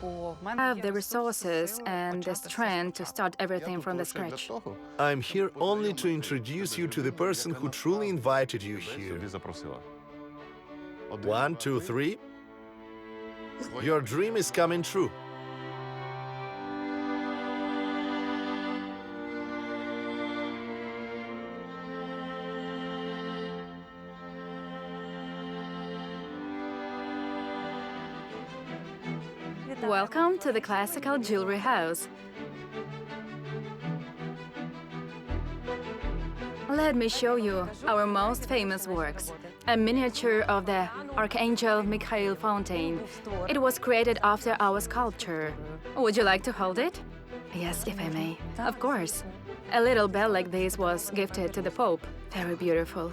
I have the resources and the strength to start everything from the scratch. I'm here only to introduce you to the person who truly invited you here. 1, 2, 3. Your dream is coming true. Welcome to the classical jewelry house. Let me show you our most famous works. A miniature of the Archangel Michael fountain. It was created after our sculpture. Would you like to hold it? Yes, if I may. Of course. A little bell like this was gifted to the Pope. Very beautiful.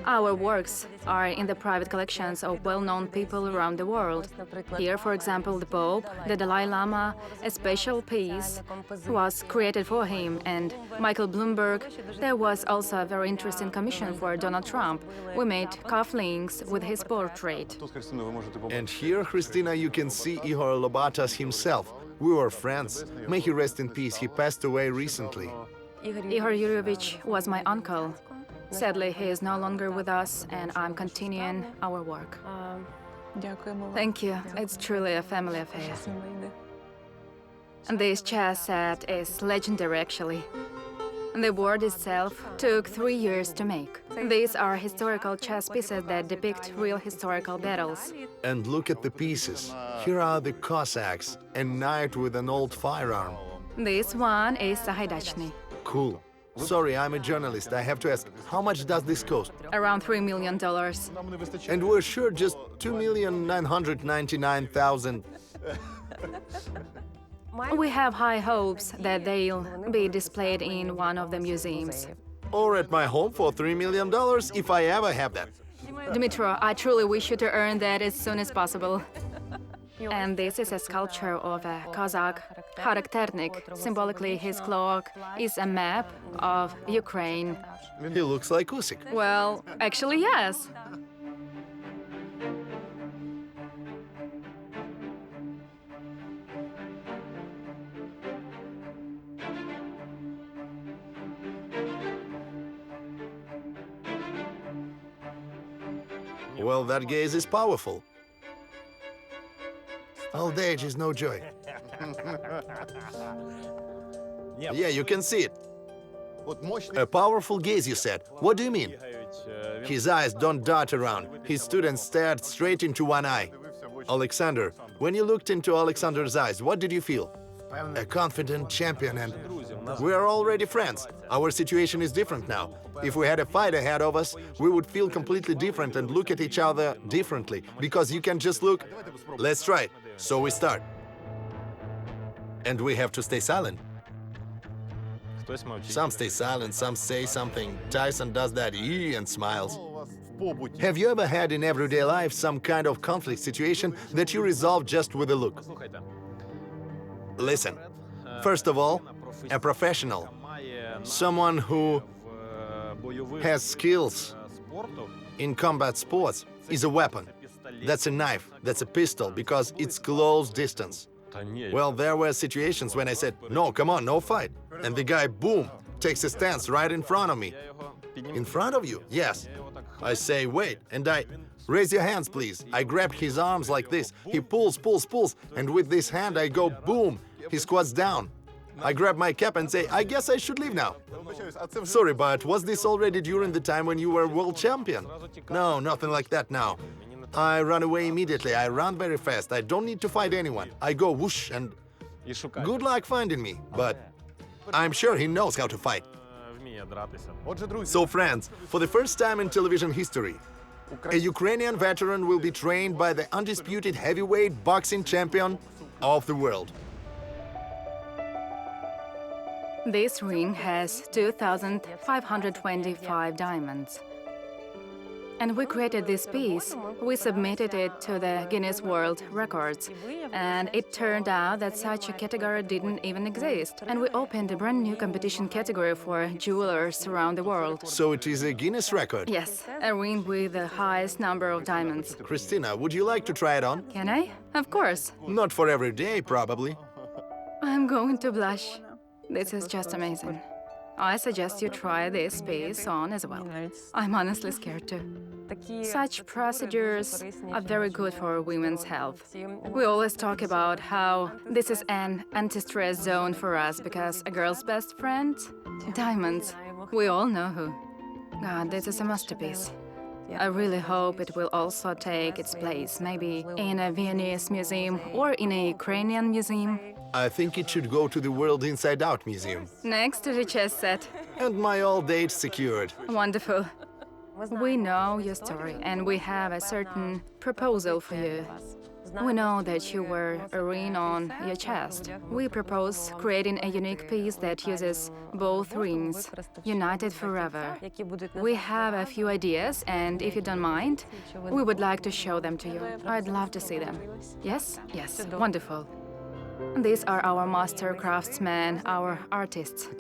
Our works are in the private collections of well-known people around the world. Here, for example, the Pope, the Dalai Lama, a special piece was created for him, and Michael Bloomberg. There was also a very interesting commission for Donald Trump. We made cufflinks with his portrait. And here, Christina, you can see Ihor Lobatas himself. We were friends. May he rest in peace. He passed away recently. Ihor Yuryevich was my uncle. Sadly, he is no longer with us, and I'm continuing our work. Thank you. It's truly a family affair. And this chess set is legendary, actually. The board itself took 3 years to make. These are historical chess pieces that depict real historical battles. And look at the pieces. Here are the Cossacks, a knight with an old firearm. This one is Sahaidachny. Cool. Sorry, I'm a journalist. I have to ask, how much does this cost? Around $3 million. And we're sure just 2,999,000. We have high hopes that they'll be displayed in one of the museums. Or at my home for $3 million, if I ever have that. Dmytro, I truly wish you to earn that as soon as possible. And this is a sculpture of a Cossack, Charakternik. Symbolically, his cloak is a map of Ukraine. He looks like Usyk. Well, actually, yes. Well, that gaze is powerful. Old age is no joy. Yeah, you can see it. A powerful gaze, you said. What do you mean? His eyes don't dart around. His students stared straight into one eye. Alexander, when you looked into Alexander's eyes, what did you feel? A confident champion, and we are already friends. Our situation is different now. If we had a fight ahead of us, we would feel completely different and look at each other differently, because you can just look. Let's try it. So we start. And we have to stay silent. Some stay silent, some say something. Tyson does that and smiles. Have you ever had in everyday life some kind of conflict situation that you resolved just with a look? Listen, first of all, a professional, someone who has skills in combat sports is a weapon. That's a knife, that's a pistol, because it's close distance. Well, there were situations when I said, no, come on, no fight. And the guy, boom, takes a stance right in front of me. In front of you? Yes. I say, wait, and I, raise your hands, please. I grab his arms like this. He pulls, and with this hand I go, boom, he squats down. I grab my cap and say, I guess I should leave now. Sorry, but was this already during the time when you were world champion? No, nothing like that now. I run away immediately. I run very fast. I don't need to fight anyone. I go whoosh and good luck finding me. But I'm sure he knows how to fight. So friends, for the first time in television history, a Ukrainian veteran will be trained by the undisputed heavyweight boxing champion of the world. This ring has 2,525 diamonds. And we created this piece. We submitted it to the Guinness World Records. And it turned out that such a category didn't even exist. And we opened a brand new competition category for jewelers around the world. So it is a Guinness record? Yes, a ring with the highest number of diamonds. Christina, would you like to try it on? Can I? Of course. Not for every day, probably. I'm going to blush. This is just amazing. I suggest you try this piece on as well. I'm honestly scared too. Such procedures are very good for women's health. We always talk about how this is an anti-stress zone for us because a girl's best friend? Diamonds. We all know who. God, this is a masterpiece. I really hope it will also take its place, maybe in a Viennese museum or in a Ukrainian museum. I think it should go to the World Inside Out Museum. Next to the chess set. And my old age secured. Wonderful. We know your story, and we have a certain proposal for you. We know that you wear a ring on your chest. We propose creating a unique piece that uses both rings, united forever. We have a few ideas, and if you don't mind, we would like to show them to you. I'd love to see them. Yes? Yes. Wonderful. These are our master craftsmen, our artists.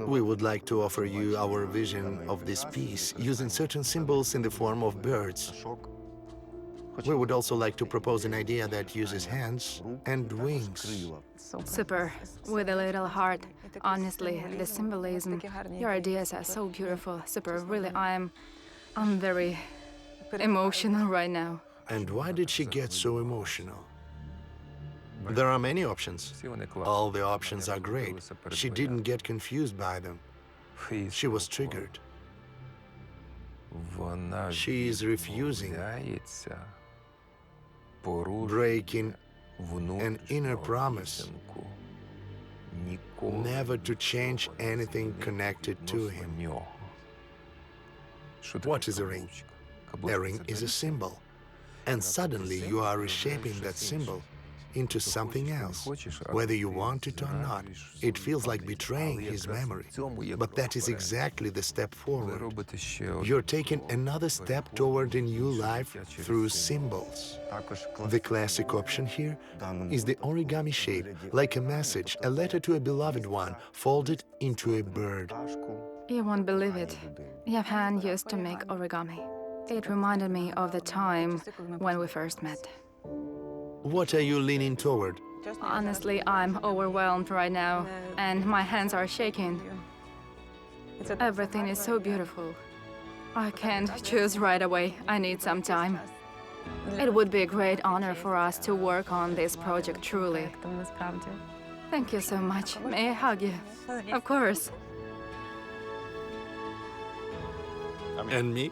We would like to offer you our vision of this piece using certain symbols in the form of birds. We would also like to propose an idea that uses hands and wings. Super. With a little heart. Honestly, the symbolism, your ideas are so beautiful. Super. Really, I'm very emotional right now. And why did she get so emotional? There are many options. All the options are great. She didn't get confused by them. She was triggered. She is refusing, breaking an inner promise never to change anything connected to him. What is a ring? A ring is a symbol. And suddenly you are reshaping that symbol into something else, whether you want it or not. It feels like betraying his memory, but that is exactly the step forward. You're taking another step toward a new life through symbols. The classic option here is the origami shape, like a message, a letter to a beloved one, folded into a bird. You won't believe it. Yevhen used to make origami. It reminded me of the time when we first met. What are you leaning toward? Honestly, I'm overwhelmed right now, and my hands are shaking. Everything is so beautiful. I can't choose right away. I need some time. It would be a great honor for us to work on this project, truly. Thank you so much. May I hug you? Of course. And me?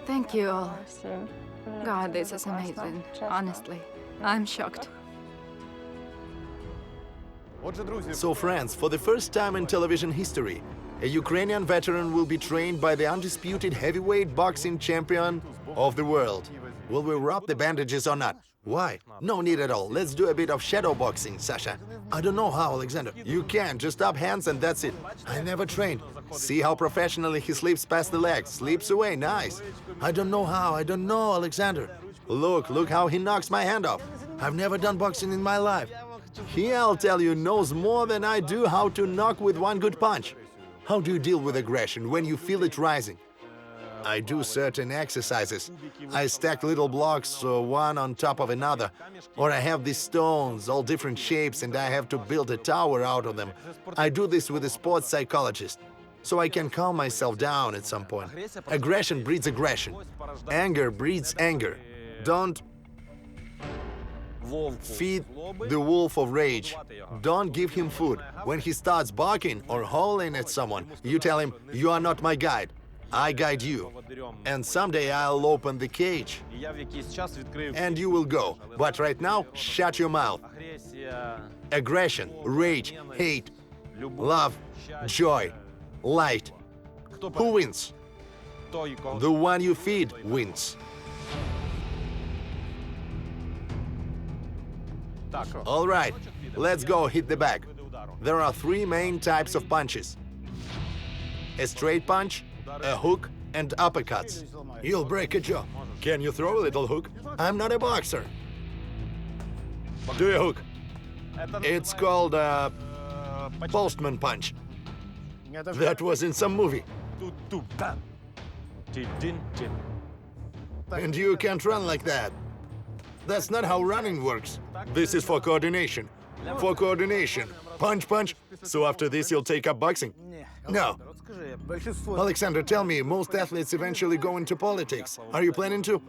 Thank you all. God, this is amazing. Honestly, I'm shocked. So friends, for the first time in television history, a Ukrainian veteran will be trained by the undisputed heavyweight boxing champion of the world. Will we rub the bandages or not? Why? No need at all. Let's do a bit of shadow boxing, Sasha. I don't know how, Alexander. You can, just up hands and that's it. I never trained. See how professionally he slips past the legs. Slips away, nice. I don't know how, I don't know, Alexander. Look how he knocks my hand off. I've never done boxing in my life. He, I'll tell you, knows more than I do how to knock with one good punch. How do you deal with aggression when you feel it rising? I do certain exercises. I stack little blocks one on top of another. Or I have these stones, all different shapes, and I have to build a tower out of them. I do this with a sports psychologist, so I can calm myself down at some point. Aggression breeds aggression. Anger breeds anger. Don't feed the wolf of rage. Don't give him food. When he starts barking or howling at someone, you tell him, "You are not my guide. I guide you. And someday I'll open the cage. And you will go. But right now, shut your mouth." Aggression, rage, hate, love, joy, light. Who wins? The one you feed wins. All right, let's go hit the bag. There are three main types of punches: a straight punch, a hook, and uppercuts. You'll break a jaw. Can you throw a little hook? I'm not a boxer. Do a hook. It's called a postman punch. That was in some movie. And you can't run like that. That's not how running works. This is for coordination. For coordination. Punch, punch. So after this, you'll take up boxing? No. Alexander, tell me, most athletes eventually go into politics. Are you planning to?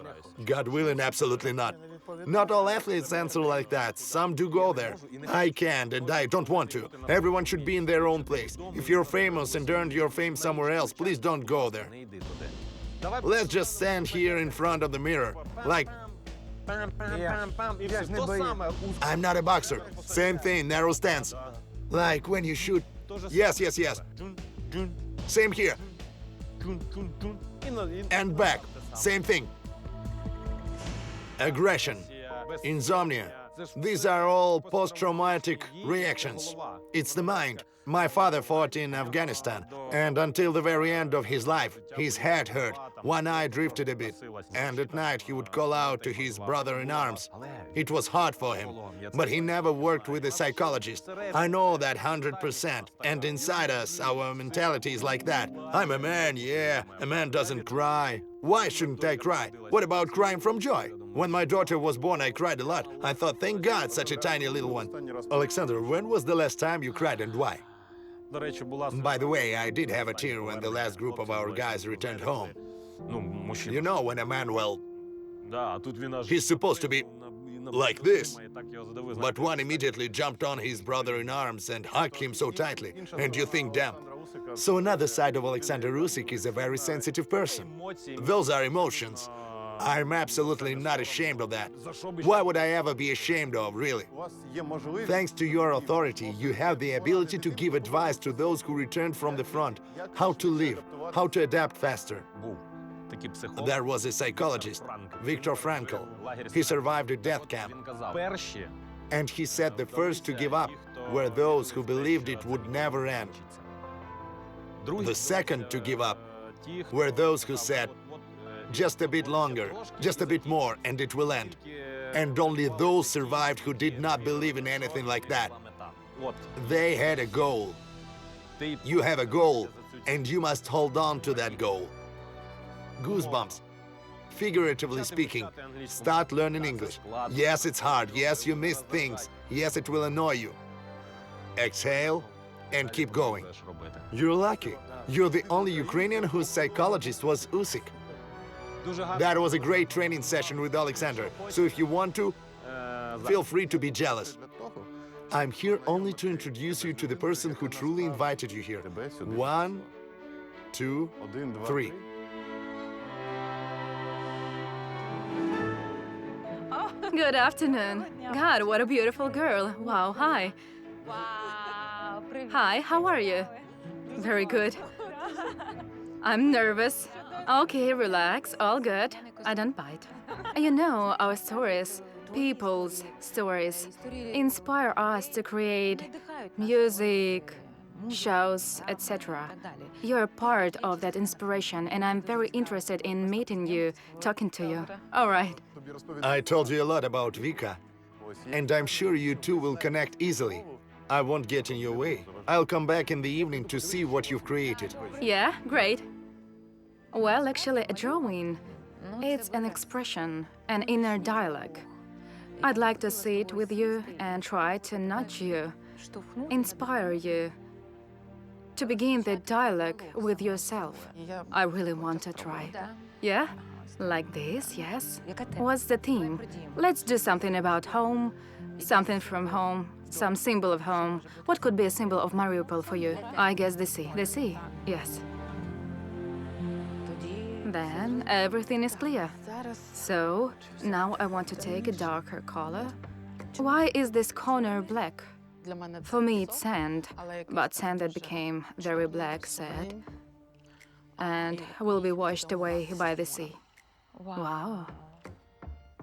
God willing, absolutely not. Not all athletes answer like that. Some do go there. I can't, and I don't want to. Everyone should be in their own place. If you're famous and earned your fame somewhere else, please don't go there. Let's just stand here in front of the mirror, like... I'm not a boxer. Same thing, narrow stance. Like when you shoot. Yes, yes, yes. Same here. And back. Same thing. Aggression. Insomnia. These are all post-traumatic reactions. It's the mind. My father fought in Afghanistan, and until the very end of his life, his head hurt, one eye drifted a bit, and at night he would call out to his brother-in-arms. It was hard for him, but he never worked with a psychologist. I know that 100%, and inside us, our mentality is like that. I'm a man, yeah, a man doesn't cry. Why shouldn't I cry? What about crying from joy? When my daughter was born, I cried a lot. I thought, thank God, such a tiny little one. Alexander, when was the last time you cried and why? By the way, I did have a tear when the last group of our guys returned home. You know, when a man, well, he's supposed to be like this. But one immediately jumped on his brother-in-arms and hugged him so tightly. And you think, damn. So another side of Alexander Usyk is a very sensitive person. Those are emotions. I'm absolutely not ashamed of that. Why would I ever be ashamed of, really? Thanks to your authority, you have the ability to give advice to those who returned from the front, how to live, how to adapt faster. There was a psychologist, Viktor Frankl. He survived a death camp. And he said the first to give up were those who believed it would never end. The second to give up were those who said, just a bit longer, just a bit more, and it will end. And only those survived who did not believe in anything like that. They had a goal. You have a goal, and you must hold on to that goal. Goosebumps. Figuratively speaking, start learning English. Yes, it's hard. Yes, you miss things. Yes, it will annoy you. Exhale and keep going. You're lucky. You're the only Ukrainian whose psychologist was Usyk. That was a great training session with Alexander, so if you want to, feel free to be jealous. I'm here only to introduce you to the person who truly invited you here. 1, 2, 3. Good afternoon. God, what a beautiful girl. Wow, hi. Hi, how are you? Very good. I'm nervous. Okay, relax, all good. I don't bite. You know, our stories, people's stories, inspire us to create music, shows, etc. You're part of that inspiration, and I'm very interested in meeting you, talking to you. All right. I told you a lot about Vika. And I'm sure you two will connect easily. I won't get in your way. I'll come back in the evening to see what you've created. Yeah, great. Well, actually, a drawing. It's an expression, an inner dialogue. I'd like to see it with you and try to nudge you, inspire you, to begin the dialogue with yourself. I really want to try. Yeah? Like this, yes? What's the theme? Let's do something about home, something from home, some symbol of home. What could be a symbol of Mariupol for you? I guess the sea. The sea, yes. Then everything is clear. So, now I want to take a darker color. Why is this corner black? For me, it's sand, but sand that became very black, sad, and will be washed away by the sea. Wow.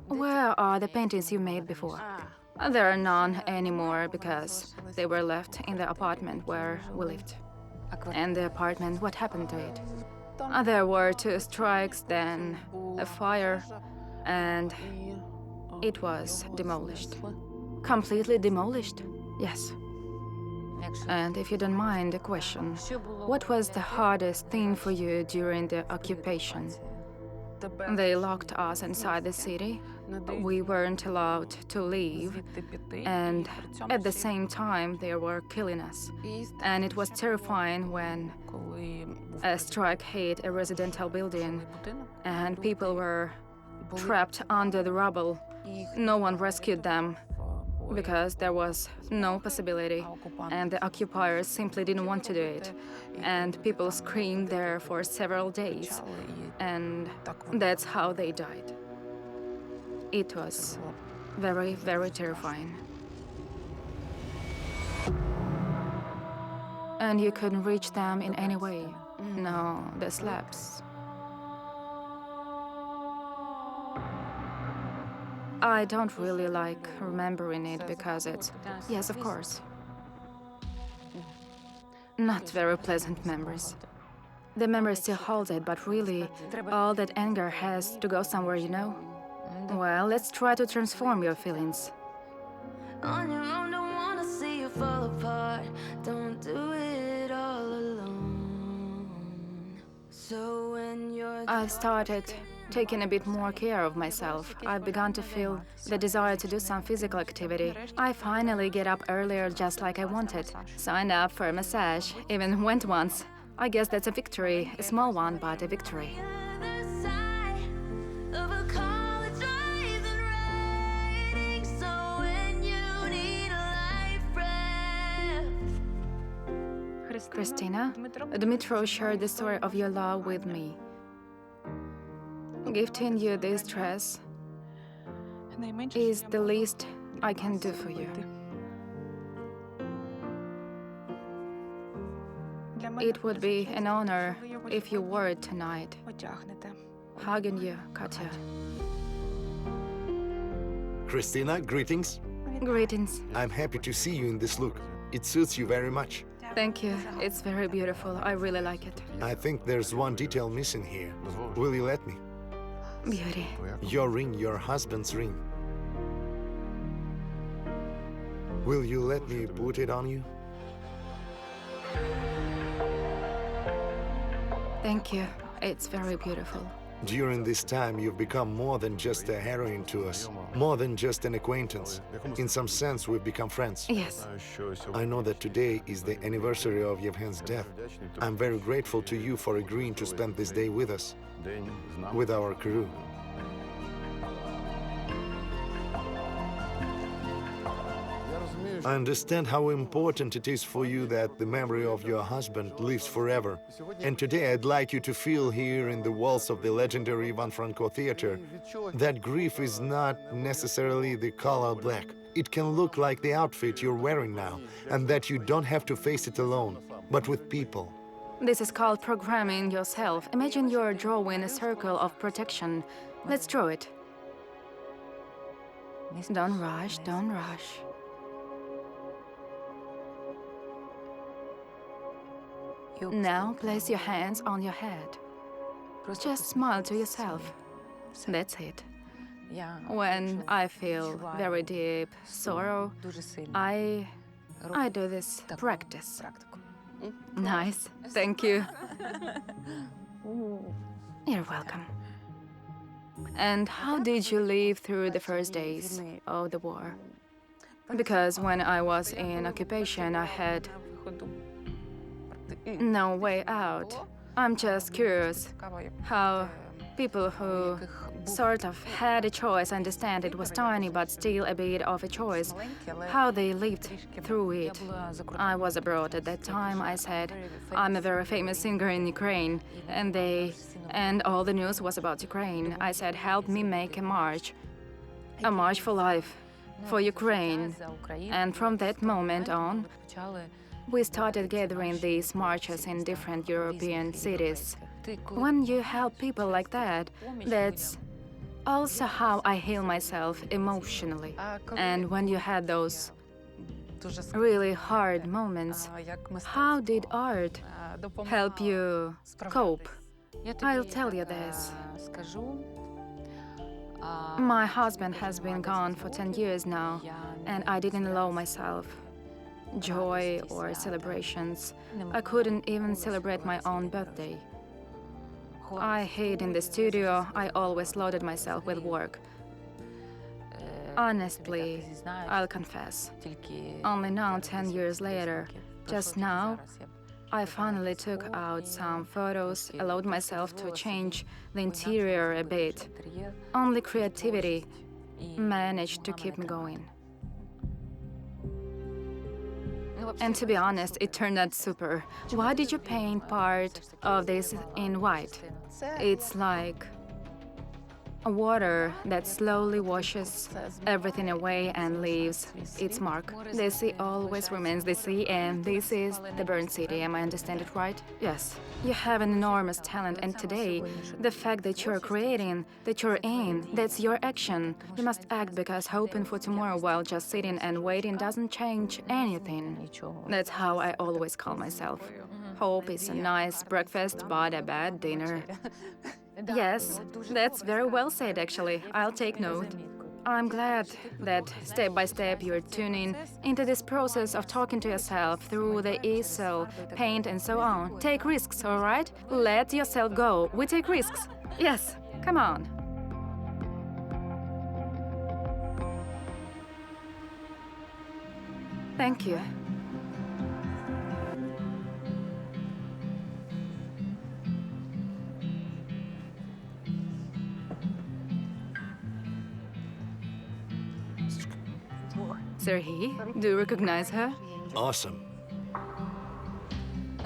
Where are the paintings you made before? There are none anymore because they were left in the apartment where we lived. And the apartment, what happened to it? There were 2 strikes, then a fire, and it was demolished. Completely demolished? Yes. And if you don't mind a question, what was the hardest thing for you during the occupation? They locked us inside the city. We weren't allowed to leave. And at the same time, they were killing us. And it was terrifying when a strike hit a residential building and people were trapped under the rubble. No one rescued them because there was no possibility, and the occupiers simply didn't want to do it. And people screamed there for several days, and that's how they died. It was very, very terrifying. And you couldn't reach them in any way? No, the slabs. I don't really like remembering it because it's... Yes, of course. Not very pleasant memories. The memory still holds it, but really, all that anger has to go somewhere, you know? Well, let's try to transform your feelings. On your own, don't wanna see you fall apart. Don't do it all alone. So when you're I've started taking a bit more care of myself. I've begun to feel the desire to do some physical activity. I finally get up earlier just like I wanted. Signed up for a massage, even went once. I guess that's a victory, a small one, but a victory. other side of a college rise and writing, so when you need a life raft. Christina, Dmytro shared the story of your love with me. Gifting you this dress is the least I can do for you. It would be an honor if you wore it tonight. Hugging you, Katya. Christina, greetings. Greetings. I'm happy to see you in this look. It suits you very much. Thank you. It's very beautiful. I really like it. I think there's one detail missing here. Will you let me? Beauty. Your ring, your husband's ring. Will you let me put it on you? Thank you. It's very beautiful. During this time, you've become more than just a heroine to us, more than just an acquaintance. In some sense, we've become friends. Yes. I know that today is the anniversary of Yevhen's death. I'm very grateful to you for agreeing to spend this day with us, with our crew. I understand how important it is for you that the memory of your husband lives forever. And today I'd like you to feel here in the walls of the legendary Ivan Franko Theater that grief is not necessarily the color black. It can look like the outfit you're wearing now, and that you don't have to face it alone, but with people. This is called programming yourself. Imagine you're drawing a circle of protection. Let's draw it. Don't rush, don't rush. Now place your hands on your head. Just smile to yourself. That's it. When I feel very deep sorrow, I do this practice. Nice, thank you. You're welcome. And how did you live through the first days of the war? Because when I was in occupation, I had no way out. I'm just curious how people who sort of had a choice understand it was tiny but still a bit of a choice, how they lived through it. I was abroad at that time. I said, I'm a very famous singer in Ukraine, and all the news was about Ukraine. I said, help me make a march for life, for Ukraine. And from that moment on, we started gathering these marches in different European cities. When you help people like that, that's also how I heal myself emotionally. And when you had those really hard moments, how did art help you cope? I'll tell you this. My husband has been gone for 10 years now, and I didn't allow myself joy or celebrations. I couldn't even celebrate my own birthday. I hid in the studio. I always loaded myself with work. Honestly, I'll confess, only now, 10 years later, just now, I finally took out some photos, allowed myself to change the interior a bit. Only creativity managed to keep me going. And to be honest, it turned out super. Why did you paint part of this in white? It's like water that slowly washes everything away and leaves its mark. The sea always remains the sea, and this is the burned city. Am I understand it right? Yes. You have an enormous talent, and today, the fact that you're creating, that you're in, that's your action. You must act because hoping for tomorrow while just sitting and waiting doesn't change anything. That's how I always call myself. Hope is a nice breakfast, but a bad dinner. Yes, that's very well said, actually. I'll take note. I'm glad that step by step you're tuning into this process of talking to yourself through the easel, paint, and so on. Take risks, all right? Let yourself go. We take risks. Yes, come on. Thank you. Serhiy, do you recognize her? Awesome.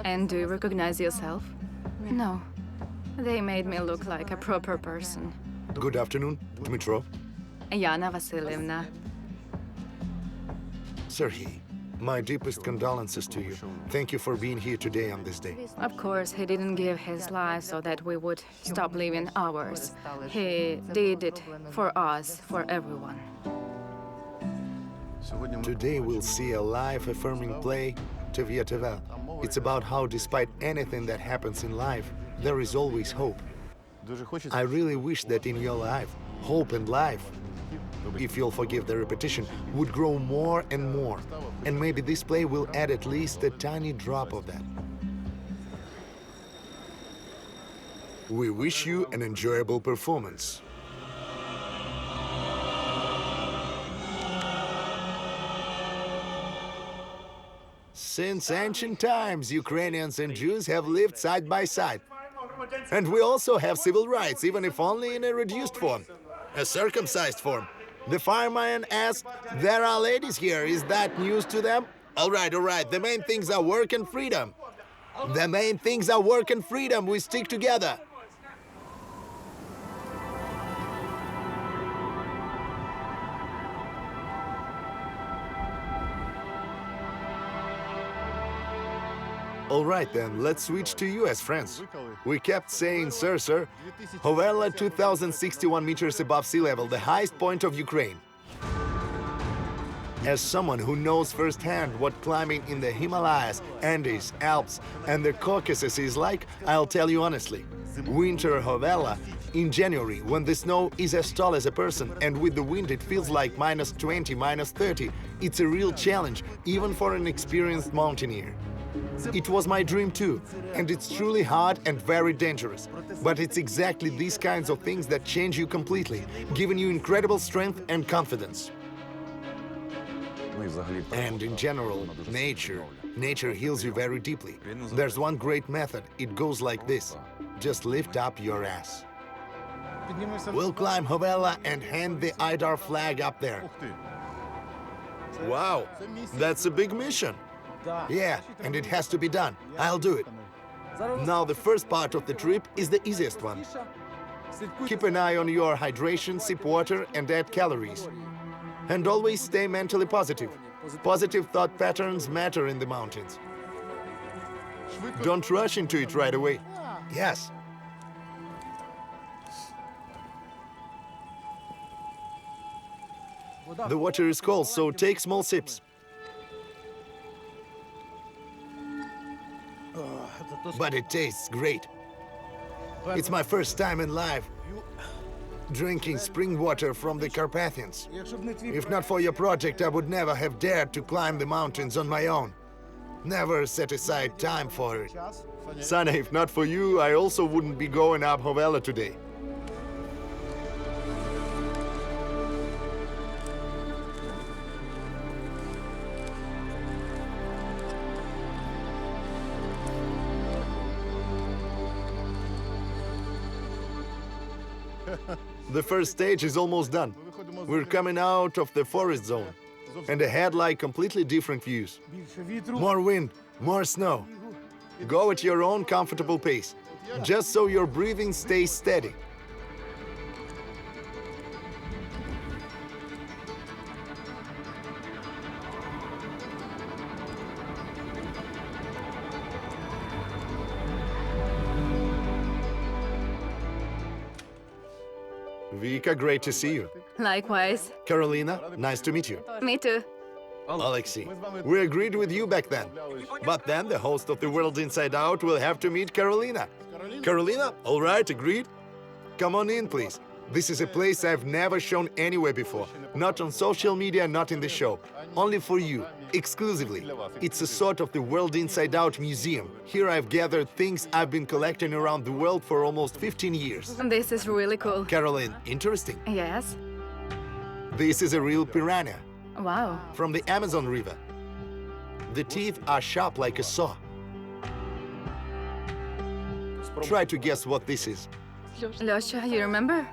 And do you recognize yourself? No. They made me look like a proper person. Good afternoon, Dmytro. Yana Vasilievna. Serhiy, my deepest condolences to you. Thank you for being here today on this day. Of course, he didn't give his life so that we would stop living ours. He did it for us, for everyone. Today we'll see a life-affirming play, Tevya. It's about how, despite anything that happens in life, there is always hope. I really wish that in your life, hope and life, if you'll forgive the repetition, would grow more and more. And maybe this play will add at least a tiny drop of that. We wish you an enjoyable performance. Since ancient times, Ukrainians and Jews have lived side by side. And we also have civil rights, even if only in a reduced form, a circumcised form. The fireman asks, there are ladies here, is that news to them? All right, the main things are work and freedom. The main things are work and freedom, we stick together. All right then, let's switch to you as friends. We kept saying, sir. Hovela 2,061 meters above sea level, the highest point of Ukraine. As someone who knows firsthand what climbing in the Himalayas, Andes, Alps, and the Caucasus is like, I'll tell you honestly, winter Hovela In January, when the snow is as tall as a person and with the wind it feels like -20, -30, it's a real challenge, even for an experienced mountaineer. It was my dream too, and it's truly hard and very dangerous. But it's exactly these kinds of things that change you completely, giving you incredible strength and confidence. And in general, nature heals you very deeply. There's one great method, it goes like this. Just lift up your ass. We'll climb Hovela and hand the IDAR flag up there. Wow, that's a big mission. Yeah, and it has to be done. I'll do it. Now the first part of the trip is the easiest one. Keep an eye on your hydration, sip water and add calories. And always stay mentally positive. Positive thought patterns matter in the mountains. Don't rush into it right away. Yes. The water is cold, so take small sips. But it tastes great. It's my first time in life drinking spring water from the Carpathians. If not for your project, I would never have dared to climb the mountains on my own. Never set aside time for it. Sana, if not for you, I also wouldn't be going up Hovela today. The first stage is almost done. We're coming out of the forest zone, and ahead lie completely different views. More wind, more snow. Go at your own comfortable pace, just so your breathing stays steady. Vika, great to see you. Likewise. Carolina, nice to meet you. Me too. Alexei, we agreed with you back then. But then the host of the World Inside Out will have to meet Carolina. Carolina, all right, agreed. Come on in, please. This is a place I've never shown anywhere before. Not on social media, not in the show. Only for you, exclusively. It's a sort of the World Inside Out museum. Here I've gathered things I've been collecting around the world for almost 15 years. This is really cool. Caroline, interesting. Yes? This is a real piranha. Wow. From the Amazon River. The teeth are sharp like a saw. Try to guess what this is. Losha, you remember?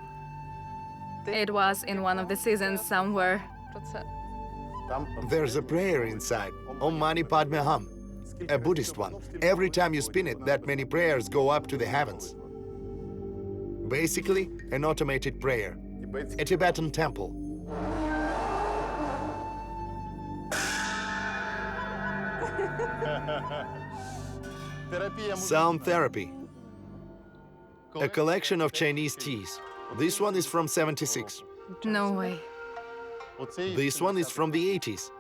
It was in one of the seasons somewhere. There's a prayer inside, Om Mani Padme Hum, a Buddhist one. Every time you spin it, that many prayers go up to the heavens. Basically, an automated prayer. A Tibetan temple. Sound therapy. A collection of Chinese teas. This one is from '76. No way. This one is from the '80s.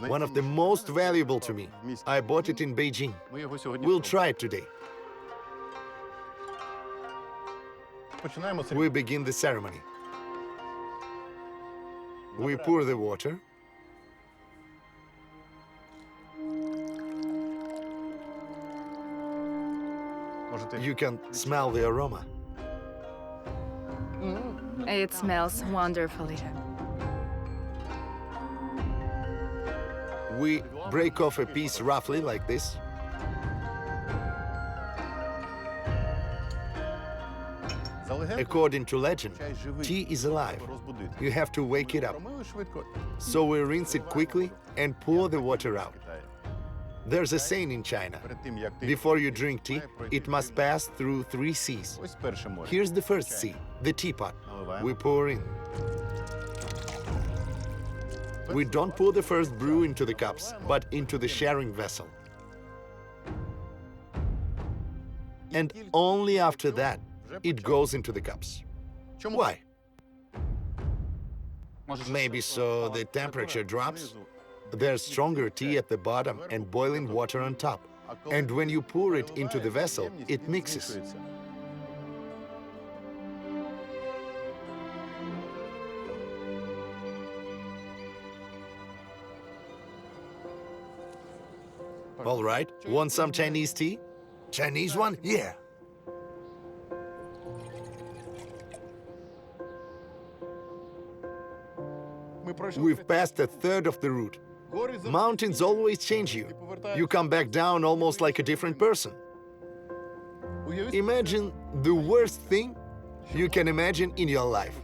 One of the most valuable to me. I bought it in Beijing. We'll try it today. We begin the ceremony. We pour the water. You can smell the aroma. It smells wonderfully. We break off a piece roughly like this. According to legend, tea is alive. You have to wake it up. So we rinse it quickly and pour the water out. There's a saying in China, before you drink tea, it must pass through 3 seas. Here's the first sea, the teapot. We pour in. We don't pour the first brew into the cups, but into the sharing vessel. And only after that, it goes into the cups. Why? Maybe so the temperature drops. There's stronger tea at the bottom and boiling water on top. And when you pour it into the vessel, it mixes. All right, want some Chinese tea? Chinese one? Yeah. We've passed a third of the route. Mountains always change you. You come back down almost like a different person. Imagine the worst thing you can imagine in your life.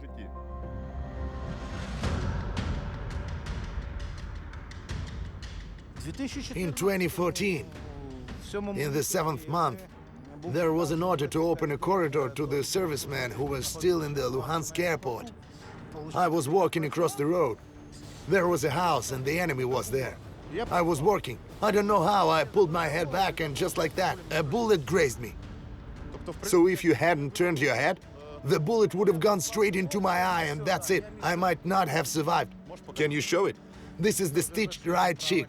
In 2014, in the 7th month, there was an order to open a corridor to the serviceman who was still in the Luhansk airport. I was walking across the road. There was a house and the enemy was there. I was working. I don't know how, I pulled my head back and just like that, a bullet grazed me. So if you hadn't turned your head, the bullet would have gone straight into my eye and that's it. I might not have survived. Can you show it? This is the stitched right cheek.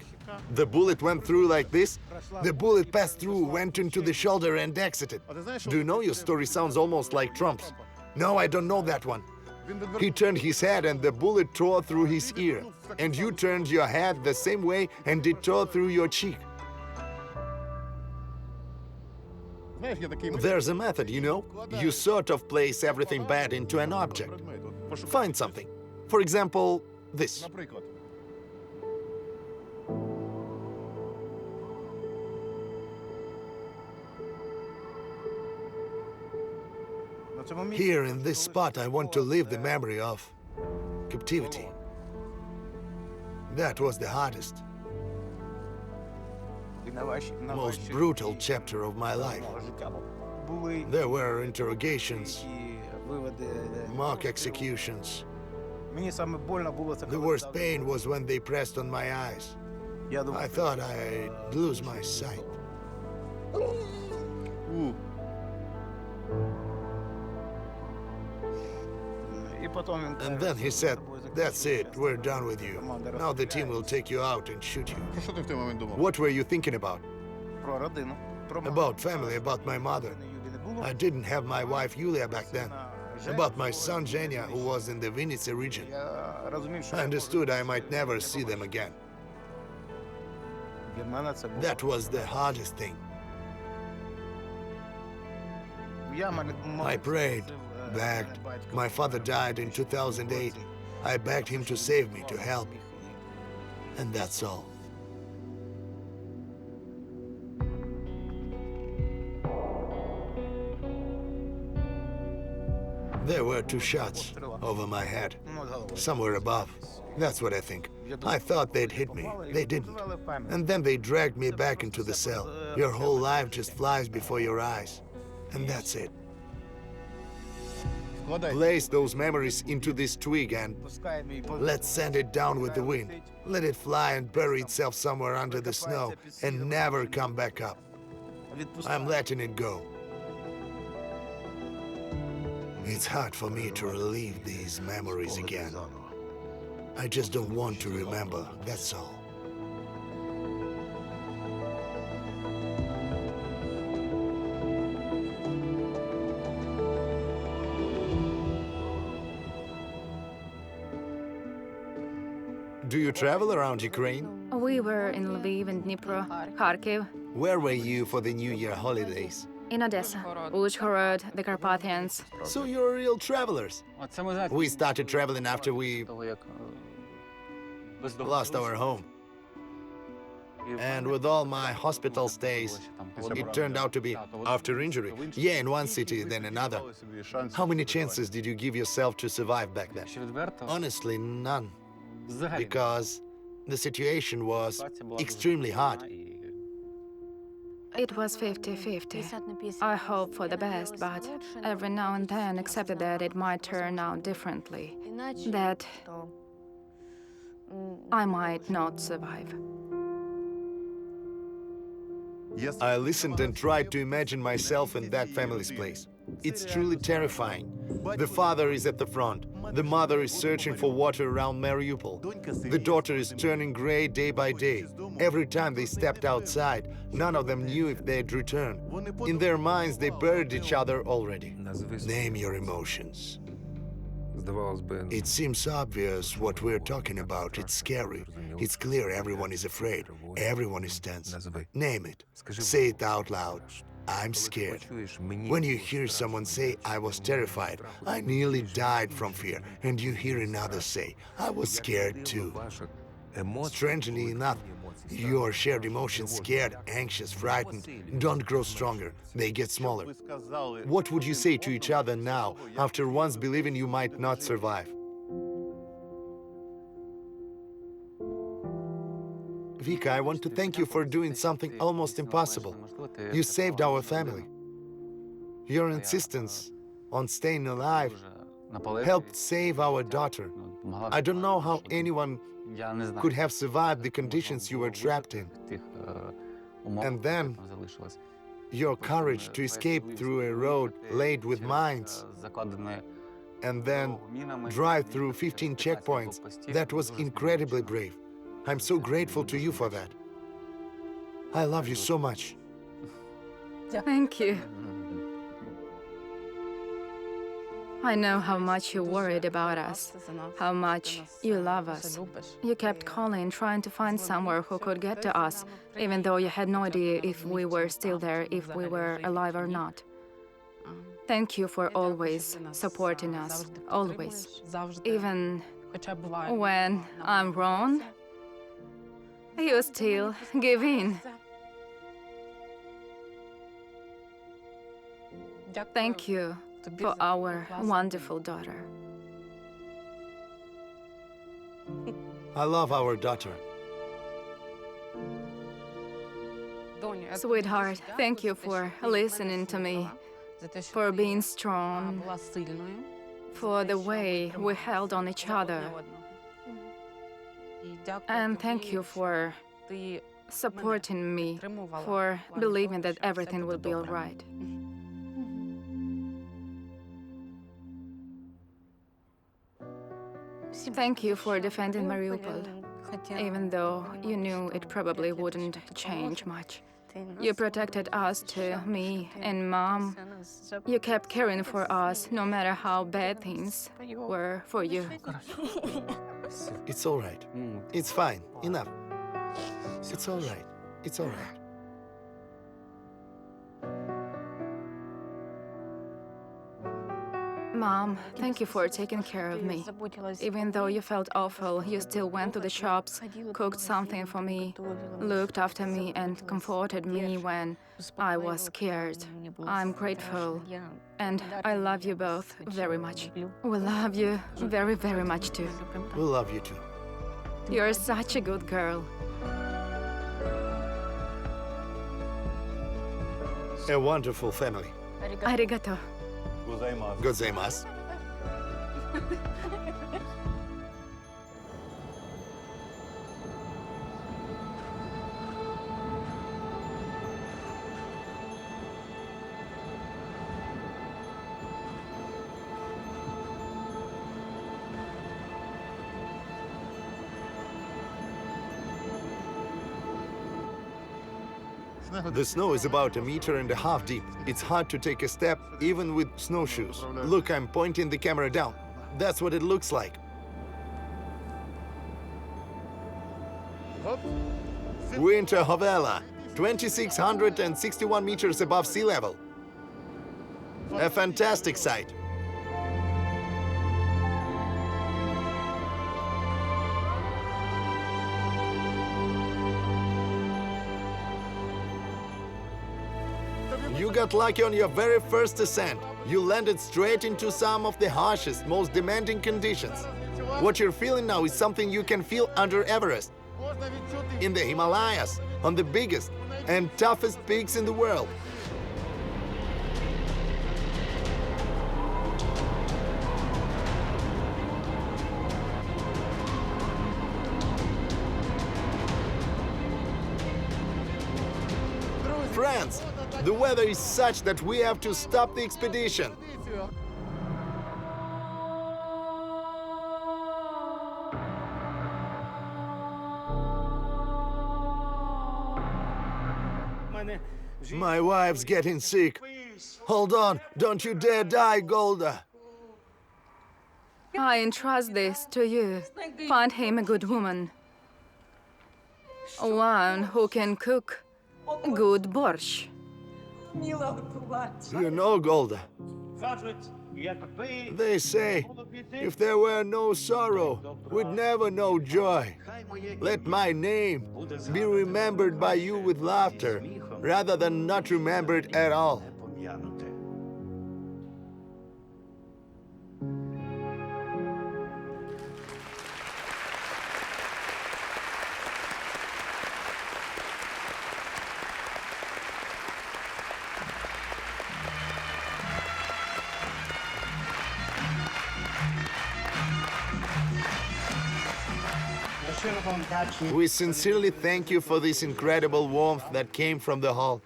The bullet went through like this. The bullet passed through, went into the shoulder and exited. Do you know your story sounds almost like Trump's? No, I don't know that one. He turned his head and the bullet tore through his ear. And you turned your head the same way and it tore through your cheek. There's a method, you know? You sort of place everything bad into an object. Find something. For example, this. Here in this spot, I want to live the memory of captivity. That was the hardest, most brutal chapter of my life. There were interrogations, mock executions. The worst pain was when they pressed on my eyes. I thought I'd lose my sight. And then he said, "That's it, we're done with you. Now the team will take you out and shoot you." What were you thinking about? About family, about my mother. I didn't have my wife Yulia back then. About my son Zhenya, who was in the Vinnytsia region. I understood I might never see them again. That was the hardest thing. I prayed, begged. My father died in 2008. I begged him to save me, to help. And that's all. There were 2 shots over my head, somewhere above. That's what I think. I thought they'd hit me. They didn't. And then they dragged me back into the cell. Your whole life just flies before your eyes. And that's it. Place those memories into this twig and let's send it down with the wind. Let it fly and bury itself somewhere under the snow and never come back up. I'm letting it go. It's hard for me to relive these memories again. I just don't want to remember, that's all. Do you travel around Ukraine? We were in Lviv and Dnipro, Kharkiv, Where were you for the New Year holidays? in Odessa, Uzhhorod, the Carpathians. So you're real travelers. We started traveling after we lost our home. And with all my hospital stays, it turned out to be after injury. Yeah, in one city, then another. How many chances did you give yourself to survive back then? Honestly, none. Because the situation was extremely hard. It was 50-50. I hoped for the best, but every now and then accepted that it might turn out differently, that I might not survive. I listened and tried to imagine myself in that family's place. It's truly terrifying. The father is at the front. The mother is searching for water around Mariupol. The daughter is turning gray day by day. Every time they stepped outside, none of them knew if they'd return. In their minds, they buried each other already. Name your emotions. It seems obvious what we're talking about. It's scary. It's clear everyone is afraid. Everyone is tense. Name it. Say it out loud. I'm scared. When you hear someone say, I was terrified, I nearly died from fear, and you hear another say, I was scared too. Strangely enough, your shared emotions, scared, anxious, frightened, don't grow stronger. They get smaller. What would you say to each other now, after once believing you might not survive? Vika, I want to thank you for doing something almost impossible. You saved our family. Your insistence on staying alive helped save our daughter. I don't know how anyone could have survived the conditions you were trapped in. And then, your courage to escape through a road laid with mines, and then drive through 15 checkpoints, that was incredibly brave. I'm so grateful to you for that. I love you so much. Thank you. I know how much you worried about us, how much you love us. You kept calling, trying to find somewhere who could get to us, even though you had no idea if we were still there, if we were alive or not. Thank you for always supporting us, always. Even when I'm wrong, you still give in. Thank you for our wonderful daughter. I love our daughter. Sweetheart, thank you for listening to me, for being strong, for the way we held on each other. And thank you for supporting me, for believing that everything will be all right. Thank you for defending Mariupol, even though you knew it probably wouldn't change much. You protected us too, me and Mom. You kept caring for us, no matter how bad things were for you. It's all right. It's fine. Enough. It's all right. It's all right. Mom, thank you for taking care of me. Even though you felt awful, you still went to the shops, cooked something for me, looked after me, and comforted me when I was scared. I'm grateful, and I love you both very much. We love you very, very much too. We love you too. You're such a good girl. A wonderful family. Arigato. Gozaimasu. The snow is about 1.5 meters deep. It's hard to take a step, even with snowshoes. Look, I'm pointing the camera down. That's what it looks like. Winter Hovela, 2,661 meters above sea level. A fantastic sight. You got lucky on your very first ascent. You landed straight into some of the harshest, most demanding conditions. What you're feeling now is something you can feel under Everest, in the Himalayas, on the biggest and toughest peaks in the world. Friends, the weather is such that we have to stop the expedition. My wife's getting sick. Hold on, don't you dare die, Golda. I entrust this to you. Find him a good woman. One who can cook good borscht. You know, Golda, they say, if there were no sorrow, we'd never know joy. Let my name be remembered by you with laughter, rather than not remembered at all. We sincerely thank you for this incredible warmth that came from the hall.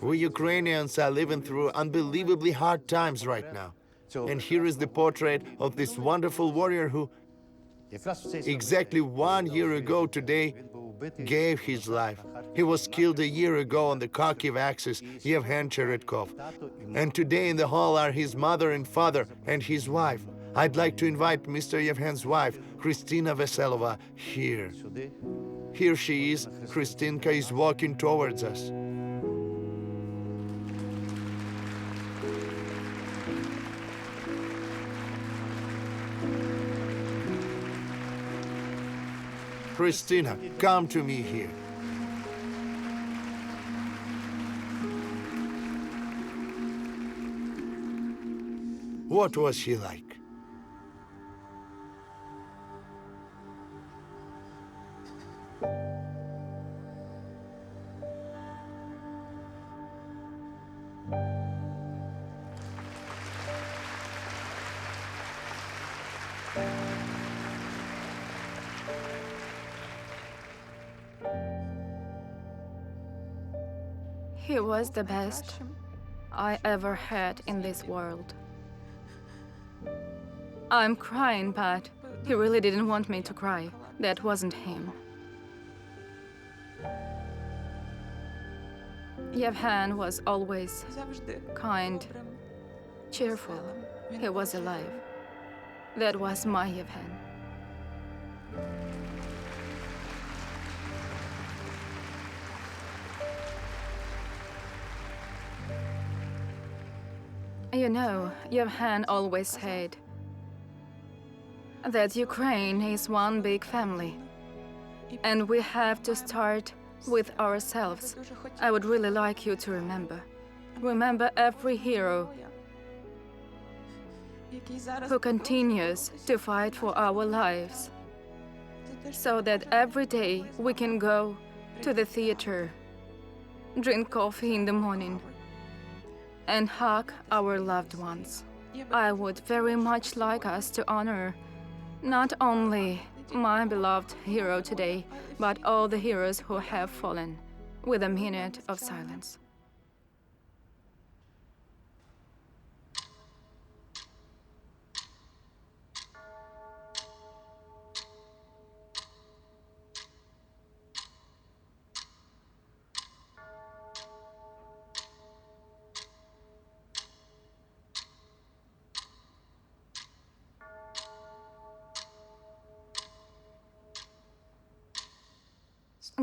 We Ukrainians are living through unbelievably hard times right now. And here is the portrait of this wonderful warrior who, exactly 1 year ago today, gave his life. He was killed a year ago on the Kharkiv axis, Yevhen Cheretkov. And today in the hall are his mother and father and his wife. I'd like to invite Mr. Yevhen's wife, Christina Veselova, here. Here she is. Christinka is walking towards us. Christina, come to me here. What was she like? He was the best I ever had in this world. I'm crying, but he really didn't want me to cry. That wasn't him. Yevhen was always kind, cheerful. He was alive. That was my Yevhen. You know, Yevhen always said that Ukraine is one big family, and we have to start with ourselves. I would really like you to remember every hero who continues to fight for our lives, so that every day we can go to the theater, drink coffee in the morning, and hug our loved ones. I would very much like us to honor not only my beloved hero today, but all the heroes who have fallen, with a minute of silence.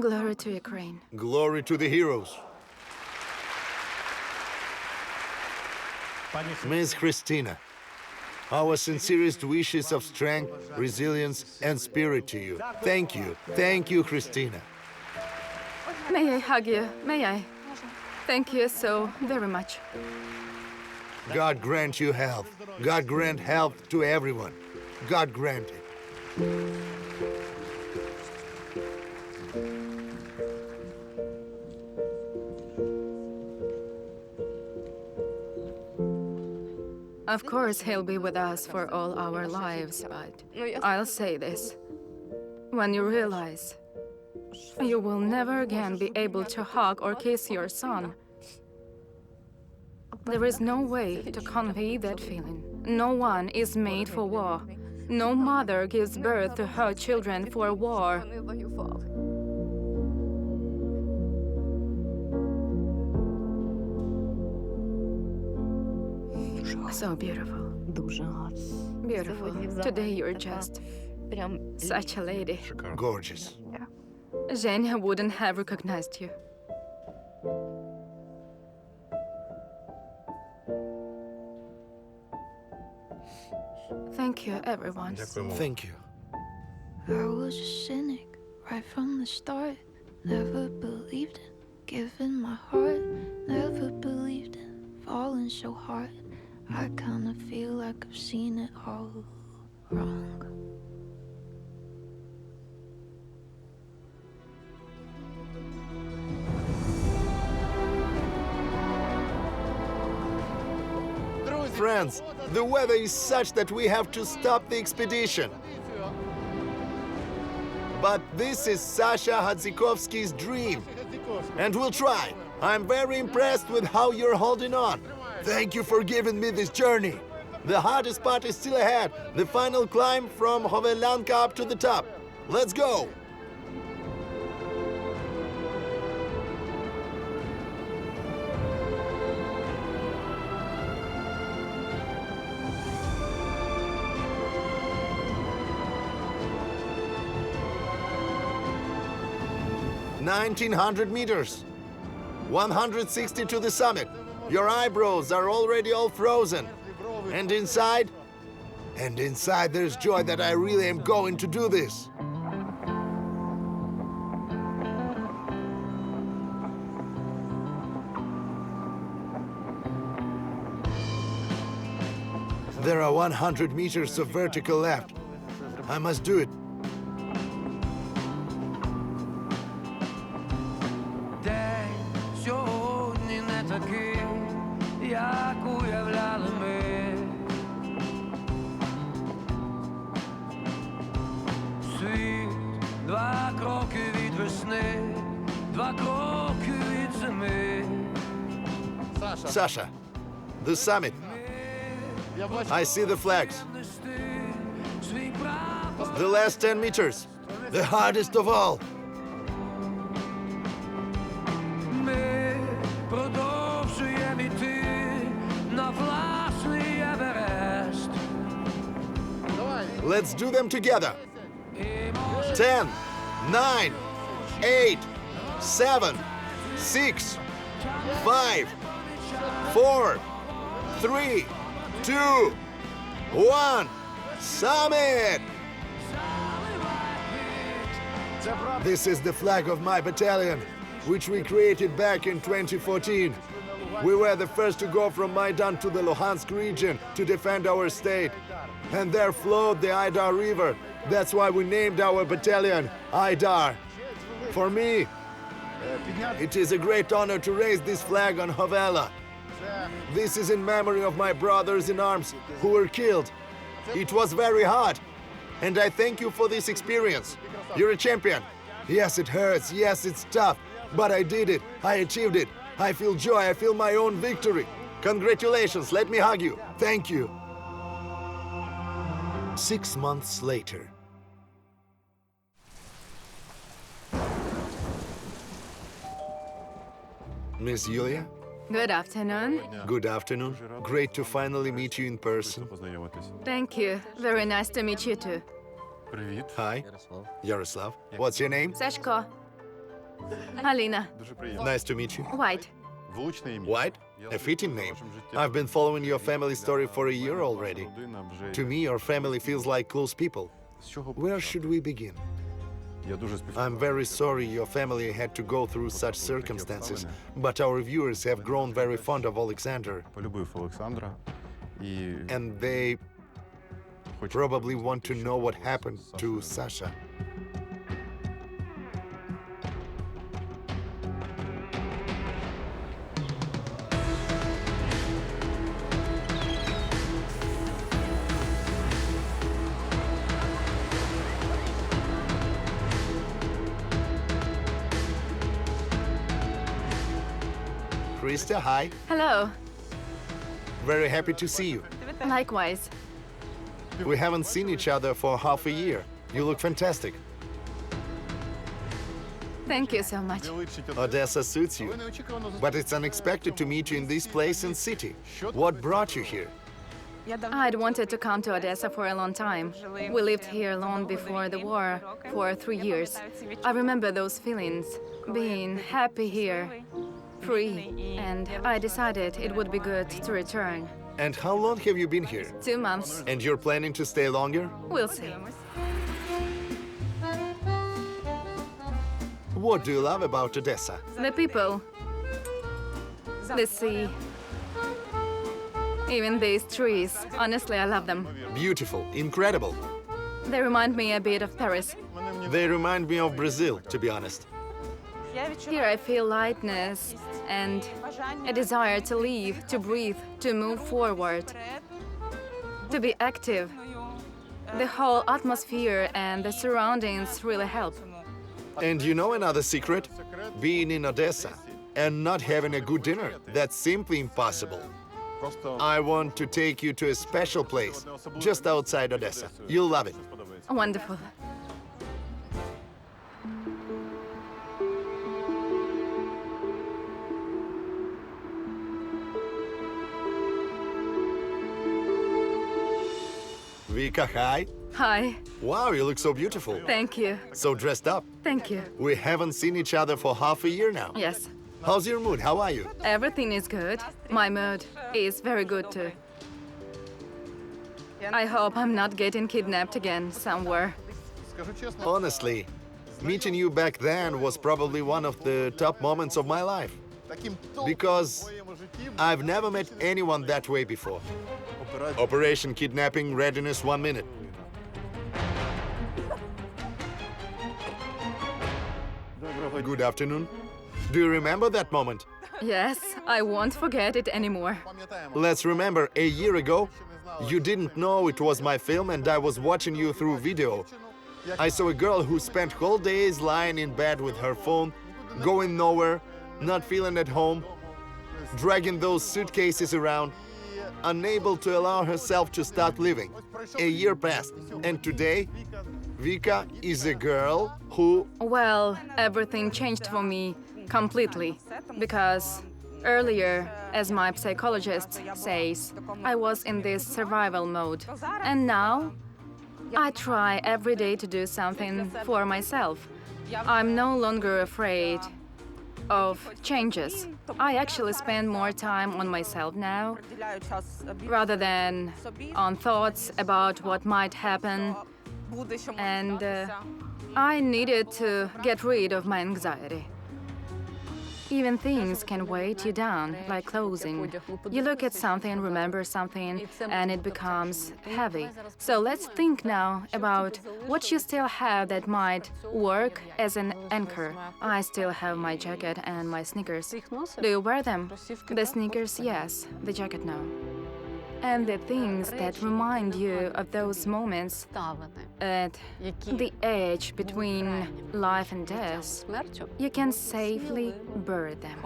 Glory to Ukraine. Glory to the heroes. Ms. Christina, our sincerest wishes of strength, resilience, and spirit to you. Thank you. Thank you, Christina. May I hug you? May I? Thank you so very much. God grant you health. God grant health to everyone. God grant it. Of course, he'll be with us for all our lives, but I'll say this. When you realize you will never again be able to hug or kiss your son, there is no way to convey that feeling. No one is made for war. No mother gives birth to her children for war. So beautiful. Дуже гарно. Beautiful. Today you're just Прям such a lady. Gorgeous. Zhenya wouldn't have recognized you. Thank you, everyone. Thank you. I was a cynic right from the start. Never believed in giving my heart. Never believed in falling so hard. I kinda feel like I've seen it all wrong. Friends, the weather is such that we have to stop the expedition. But this is Sasha Hadzikovsky's dream. And we'll try. I'm very impressed with how you're holding on. Thank you for giving me this journey. The hardest part is still ahead. The final climb from Hovelanka up to the top. Let's go. $1,900 meters, 160 to the summit. Your eyebrows are already all frozen. And inside there's joy that I really am going to do this. There are 100 meters of vertical left. I must do it. Сьогодні не такий, як уявляли ми. Світ, 2 кроки від весни, 2 кроки від зими. Sasha, the summit. I see the flags. Свій прапор. The last 10 meters, the hardest of all. Ми продовжуємо йти на власний Еверест. Let's do them together. 10, 9, 8, 7, 6, 5, 4, 3, 2, 1. Summit! This is the flag of my battalion, which we created back in 2014. We were the first to go from Maidan to the Luhansk region to defend our state. And there flowed the Aidar River. That's why we named our battalion Aidar. For me, it is a great honor to raise this flag on Hovela. This is in memory of my brothers in arms who were killed. It was very hard, and I thank you for this experience. You're a champion. Yes, it hurts. Yes, it's tough, but I did it. I achieved it. I feel joy. I feel my own victory. Congratulations. Let me hug you. Thank you. 6 months later. Miss Yulia, Good afternoon. good afternoon. Great to finally meet you in person. Thank you. Very nice to meet you too. Привіт. Hi, Yaroslav. What's your name? Sashko. Alina. Nice to meet you. White. Влучне ім'я. White? A fitting name. I've been following your family story for a year already. To me, your family feels like close people. З чого Where should we begin? Я дуже I'm very sorry your family had to go through such circumstances, but our viewers have grown very fond of Alexander, полюбив Олександра і and they хочу probably want to know what happened to Sasha. Krista, hi. Hello. Very happy to see you. Likewise. We haven't seen each other for half a year. You look fantastic. Thank you so much. Odessa suits you, but it's unexpected to meet you in this place and city. What brought you here? I'd wanted to come to Odessa for a long time. We lived here long before the war, for 3 years. I remember those feelings, being happy here, free, and I decided it would be good to return. And how long have you been here? 2 months. And you're planning to stay longer? We'll see. What do you love about Odessa? The people, the sea, even these trees. Honestly, I love them. Beautiful, incredible. They remind me a bit of Paris. They remind me of Brazil, to be honest. Here I feel lightness and a desire to live, to breathe, to move forward, to be active. The whole atmosphere and the surroundings really help. And you know another secret? Being in Odessa and not having a good dinner, that's simply impossible. I want to take you to a special place just outside Odessa. You'll love it. Wonderful. Vika, hi. Hi. Wow, you look so beautiful. Thank you. So dressed up. Thank you. We haven't seen each other for half a year now. Yes. How's your mood? How are you? Everything is good. My mood is very good too. I hope I'm not getting kidnapped again somewhere. Honestly, meeting you back then was probably one of the top moments of my life. Because I've never met anyone that way before. Operation Kidnapping Readiness 1 minute. Good afternoon. Do you remember that moment? Yes, I won't forget it anymore. Let's remember, a year ago, you didn't know it was my film and I was watching you through video. I saw a girl who spent whole days lying in bed with her phone, going nowhere, not feeling at home, dragging those suitcases around, unable to allow herself to start living. A year passed, and today, Vika is a girl who... Well, everything changed for me completely, because earlier, as my psychologist says, I was in this survival mode. And now, I try every day to do something for myself. I'm no longer afraid of changes. I actually spend more time on myself now, rather than on thoughts about what might happen. And I needed to get rid of my anxiety. Even things can weight you down, like clothing. You look at something, remember something, and it becomes heavy. So let's think now about what you still have that might work as an anchor. I still have my jacket and my sneakers. Do you wear them? The sneakers, yes. The jacket, no. And the things that remind you of those moments at the edge between life and death, you can safely bury them.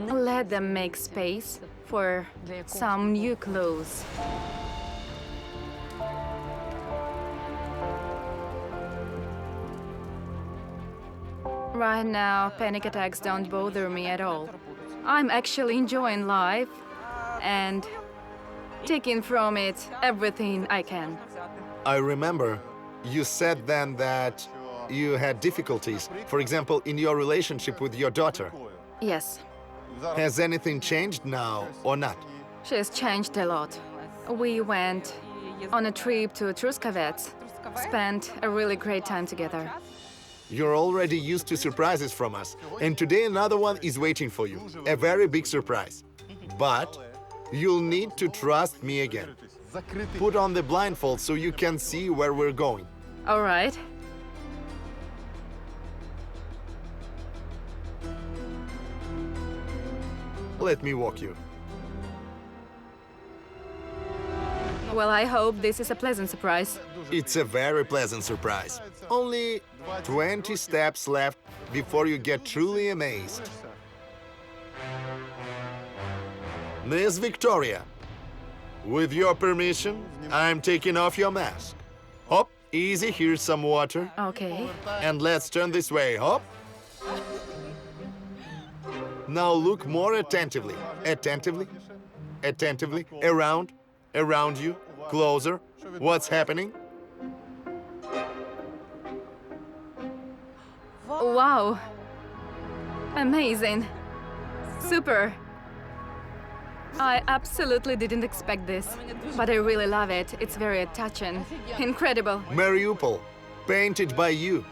Let them make space for some new clothes. Right now, panic attacks don't bother me at all. I'm actually enjoying life and taking from it everything I can. I remember you said then that you had difficulties, for example, in your relationship with your daughter. Yes, Has anything changed now or not? she's changed a lot. We went on a trip to Truskavets, spent a really great time together. You're already used to surprises from us, and today another one is waiting for you. A very big surprise. But you'll need to trust me again. Put on the blindfold so you can see where we're going. All right. Let me walk you. Well, I hope this is a pleasant surprise. It's a very pleasant surprise. Only 20 steps left before you get truly amazed. Miss Victoria, with your permission, I'm taking off your mask. Hop, easy, here's some water. Okay. And let's turn this way, hop. Now look more attentively. Attentively. Attentively. Around. Around you. Closer. What's happening? Wow. Amazing. Super. I absolutely didn't expect this, but I really love it. It's very touching. Incredible. Mariupol, painted by you,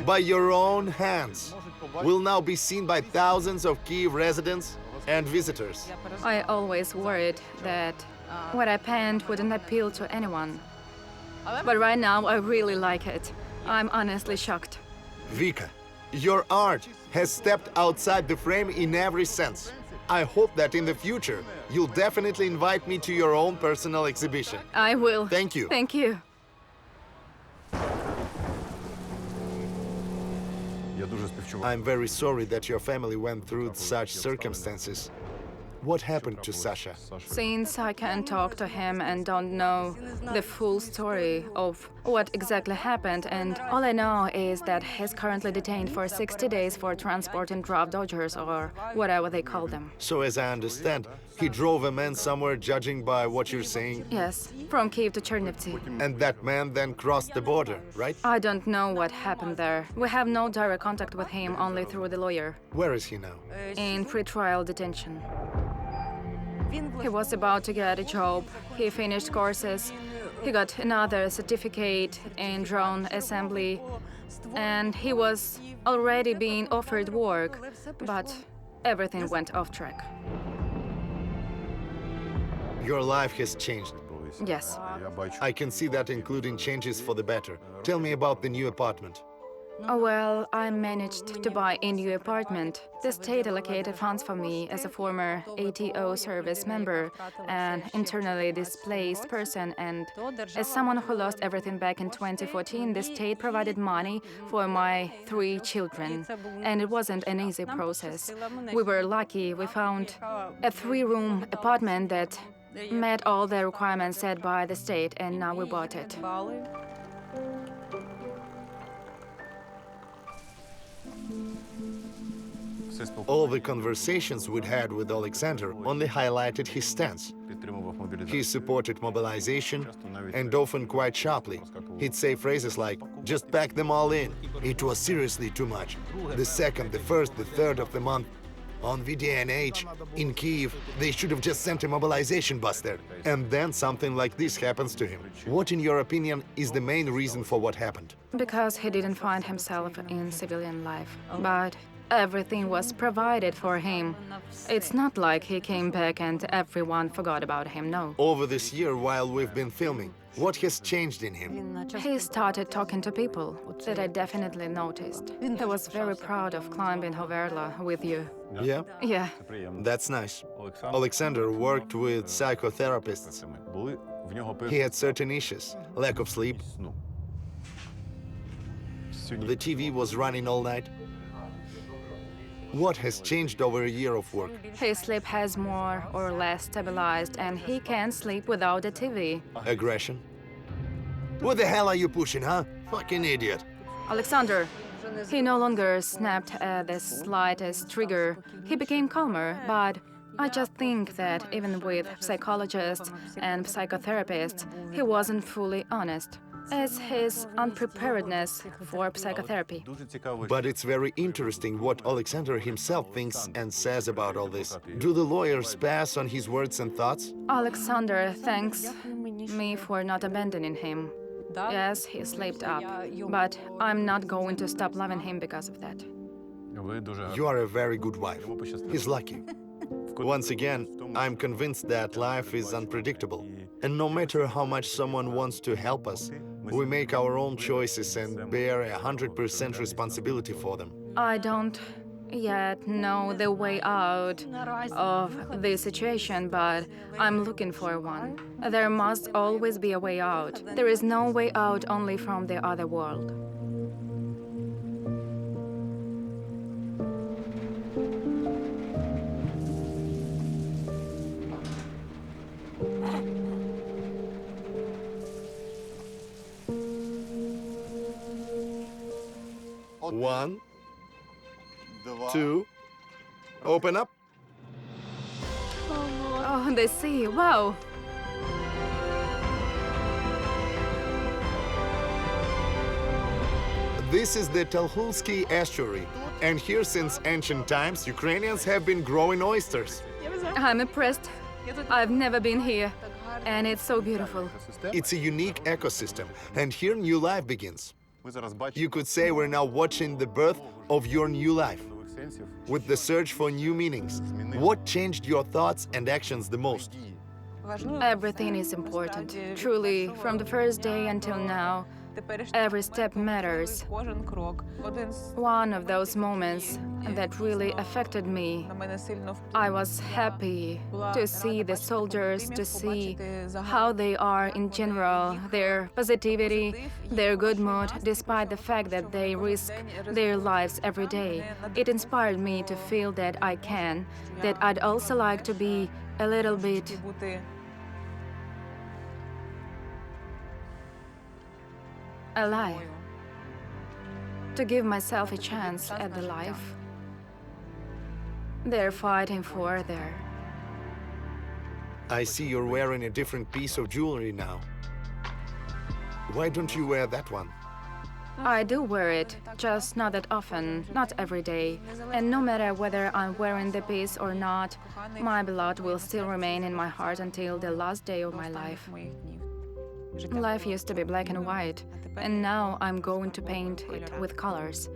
by your own hands, will now be seen by thousands of Kyiv residents and visitors. I always worried that what I penned wouldn't appeal to anyone. But right now, I really like it. I'm honestly shocked. Vika, your art has stepped outside the frame in every sense. I hope that in the future, you'll definitely invite me to your own personal exhibition. I will. Thank you. Thank you. Я дуже співчуваю. I'm very sorry that your family went through such circumstances. What happened to Sasha? Since I can't talk to him and don't know the full story of what exactly happened, and all I know is that he's currently detained for 60 days for transporting drug dodgers or whatever they call them. So as I understand, he drove a man somewhere, judging by what you're saying, Yes, from Kyiv to Chernivtsi. and that man then crossed the border, right? I don't know what happened there. We have no direct contact with him, only through the lawyer. Where is he now? In pre-trial detention. He was about to get a job. He finished courses. He got another certificate in drone assembly. And he was already being offered work, but everything went off track. Your life has changed. Yes. Я бачу. I can see that, including changes for the better. Tell me about the new apartment. Oh, well, I managed to buy a new apartment. The state allocated funds for me as a former ATO service member, an internally displaced person, and as someone who lost everything back in 2014, the state provided money for my 3 children. And it wasn't an easy process. We were lucky. We found a 3-room apartment that met all the requirements set by the state, and now we bought it. Все All the conversations we'd had with Alexander only highlighted his stance. підтримував He мобілізацію. supported mobilization, and often quite sharply. He'd say phrases like, just pack them all in. It was seriously too much. The second, the first, the third of the month. On VDNH, in Kyiv, they should have just sent a mobilization bus there. And then something like this happens to him. What, in your opinion, is the main reason for what happened? Because he didn't find himself in civilian life. But everything was provided for him. It's not like he came back and everyone forgot about him, no. Over this year, while we've been filming, what has changed in him? He started talking to people that I definitely noticed. He was very proud of climbing Hoverla with you. Yeah? Yeah. Приємно. That's nice. Олександр Alexander worked with psychotherapists. були в нього He певні had certain issues, lack of sleep. сну. Сьогодні The TV was running all night. What has changed over a year of work? His sleep has more or less stabilized, and he can sleep without a TV. Aggression? What the hell are you pushing, huh? Fucking idiot. Alexander, he no longer snapped at the slightest trigger. He became calmer, but I just think that even with psychologists and psychotherapists, he wasn't fully honest, as his unpreparedness for psychotherapy. дуже цікаво, But it's very interesting what Alexander himself thinks and says about all this. Do the lawyers pass on his words and thoughts? Alexander thanks me for not abandoning him. Yes, he slipped up, but I'm not going to stop loving him because of that. ви дуже You are a very good wife. Йому пощастило. He's lucky. Once again, I'm convinced that life is unpredictable. And no matter how much someone wants to help us, we make our own choices and bear 100% responsibility for them. I don't yet know the way out of this situation, but I'm looking for one. There must always be a way out. There is no way out only from the other world. One, two, Open up. Oh, the sea, wow. This is the Telhulsky estuary. And here since ancient times, Ukrainians have been growing oysters. I'm impressed. I've never been here, and it's so beautiful. It's a unique ecosystem, and here new life begins. Ви зараз бачите You could say we're now watching the birth of your new life. нових сенсів. With the search for new meanings, what changed your thoughts and actions the most? Everything is important. Truly, from the first day until now, every step matters. One of those moments that really affected me, I was happy to see the soldiers, to see how they are in general, their positivity, their good mood, despite the fact that they risk their lives every day. It inspired me to feel that I can, that I'd also like to be a little bit alive, to give myself a chance at the life they're fighting for there. I see you're wearing a different piece of jewelry now. Why don't you wear that one? I do wear it, just not that often, not every day. And no matter whether I'm wearing the piece or not, my beloved will still remain in my heart until the last day of my life. Life used to be black and white, and now I'm going to paint it with colors.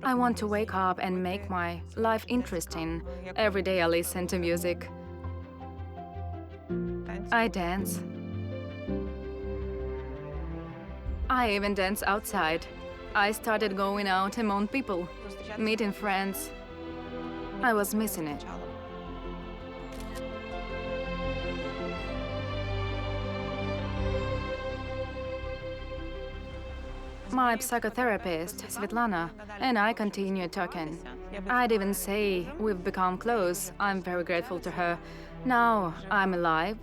I want to wake up and make my life interesting. Every day I listen to music. I dance. I even dance outside. I started going out among people, meeting friends. I was missing it. My psychotherapist, Svetlana, and I continue talking. I'd even say we've become close. I'm very grateful to her. Now I'm alive,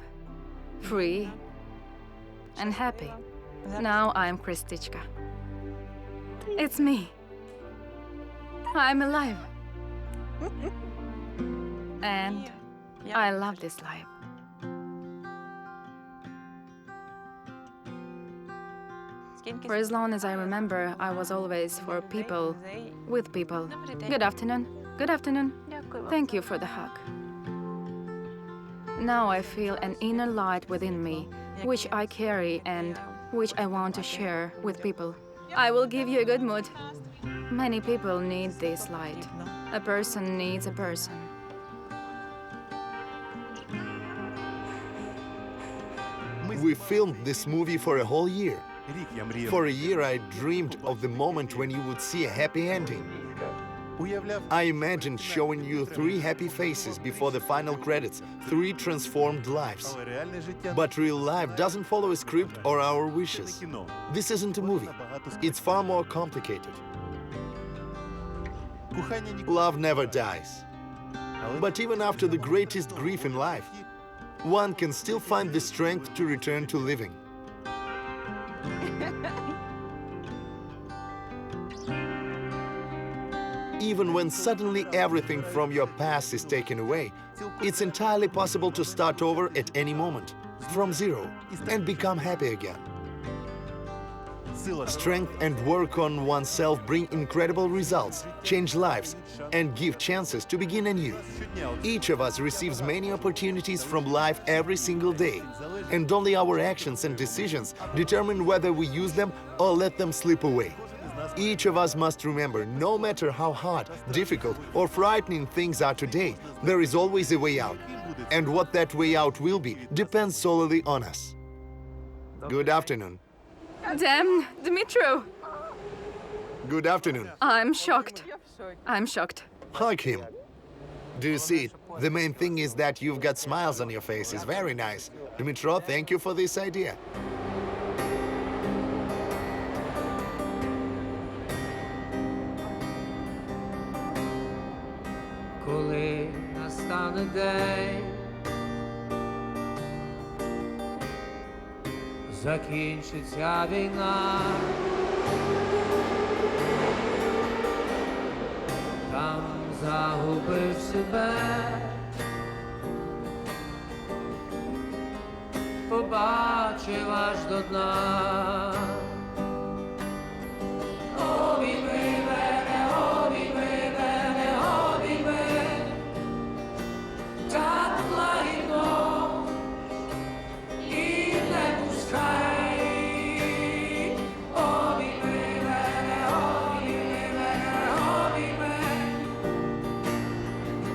free, and happy. Now I'm Christichka. It's me. I'm alive. And I love this life. For as long as I remember, I was always for people, with people. Good afternoon. Good afternoon. Thank you for the hug. Now I feel an inner light within me, which I carry and which I want to share with people. I will give you a good mood. Many people need this light. A person needs a person. We filmed this movie for a whole year. Рік я мріяв. For a year, I dreamed of the moment when you would see a happy ending. Уявляв, I imagined showing you 3 happy faces before the final credits, 3 transformed lives. але реальне життя But real life doesn't follow a script or our wishes. кіно. This isn't a movie. It's far more complicated. Кохання ніколи. Love never dies. But even after the greatest grief in life, one can still find the strength to return to living. Even when suddenly everything from your past is taken away, it's entirely possible to start over at any moment, from zero, and become happy again. Сила Strength and work on oneself bring incredible results, change lives, and give chances to begin anew. Each of us receives many opportunities from life every single day, and only our actions and decisions determine whether we use them or let them slip away. Each of us must remember, no matter how hard, difficult, or frightening things are today, there is always a way out. And what that way out will be depends solely on us. Good afternoon. Damn, Dmytro! Good afternoon. I'm shocked. I'm shocked. Hug him. Do you see it? The main thing is that you've got smiles on your face. It's very nice. Dmytro, thank you for this idea. Коли настане день, закінчиться війна, там загубив себе, побачив аж до дна. Обійми мене, обійми мене, обійми, так лагідно і не пускай. Обійми мене, обійми мене, обійми,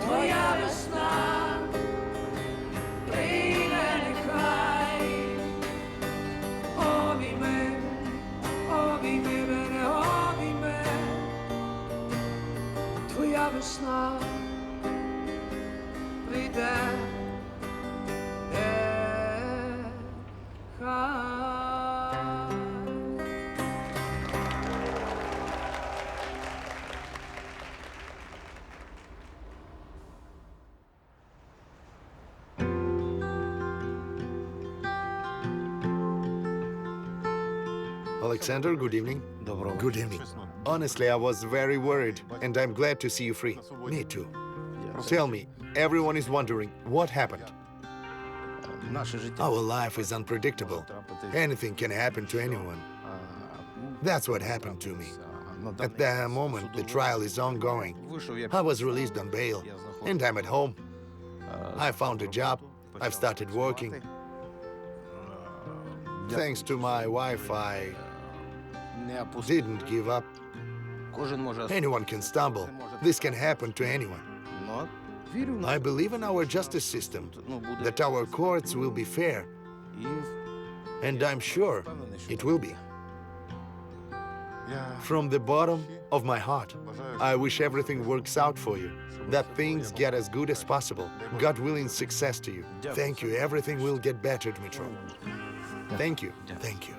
твоя весна прийде нехай. Обійми, обійми мене, обійми, твоя весна прийде нехай. Alexander, good evening. Good evening. Honestly, I was very worried, and I'm glad to see you free. Me too. Tell me, everyone is wondering, what happened? Our life is unpredictable. Anything can happen to anyone. That's what happened to me. At the moment, the trial is ongoing. I was released on bail, and I'm at home. I found a job. I've started working. Thanks to my wife, I didn't give up. Anyone can stumble. This can happen to anyone. I believe in our justice system, that our courts will be fair, and I'm sure it will be. From the bottom of my heart, I wish everything works out for you, that things get as good as possible. God willing, success to you. Thank you. Everything will get better, Dmytro. Thank you. Thank you.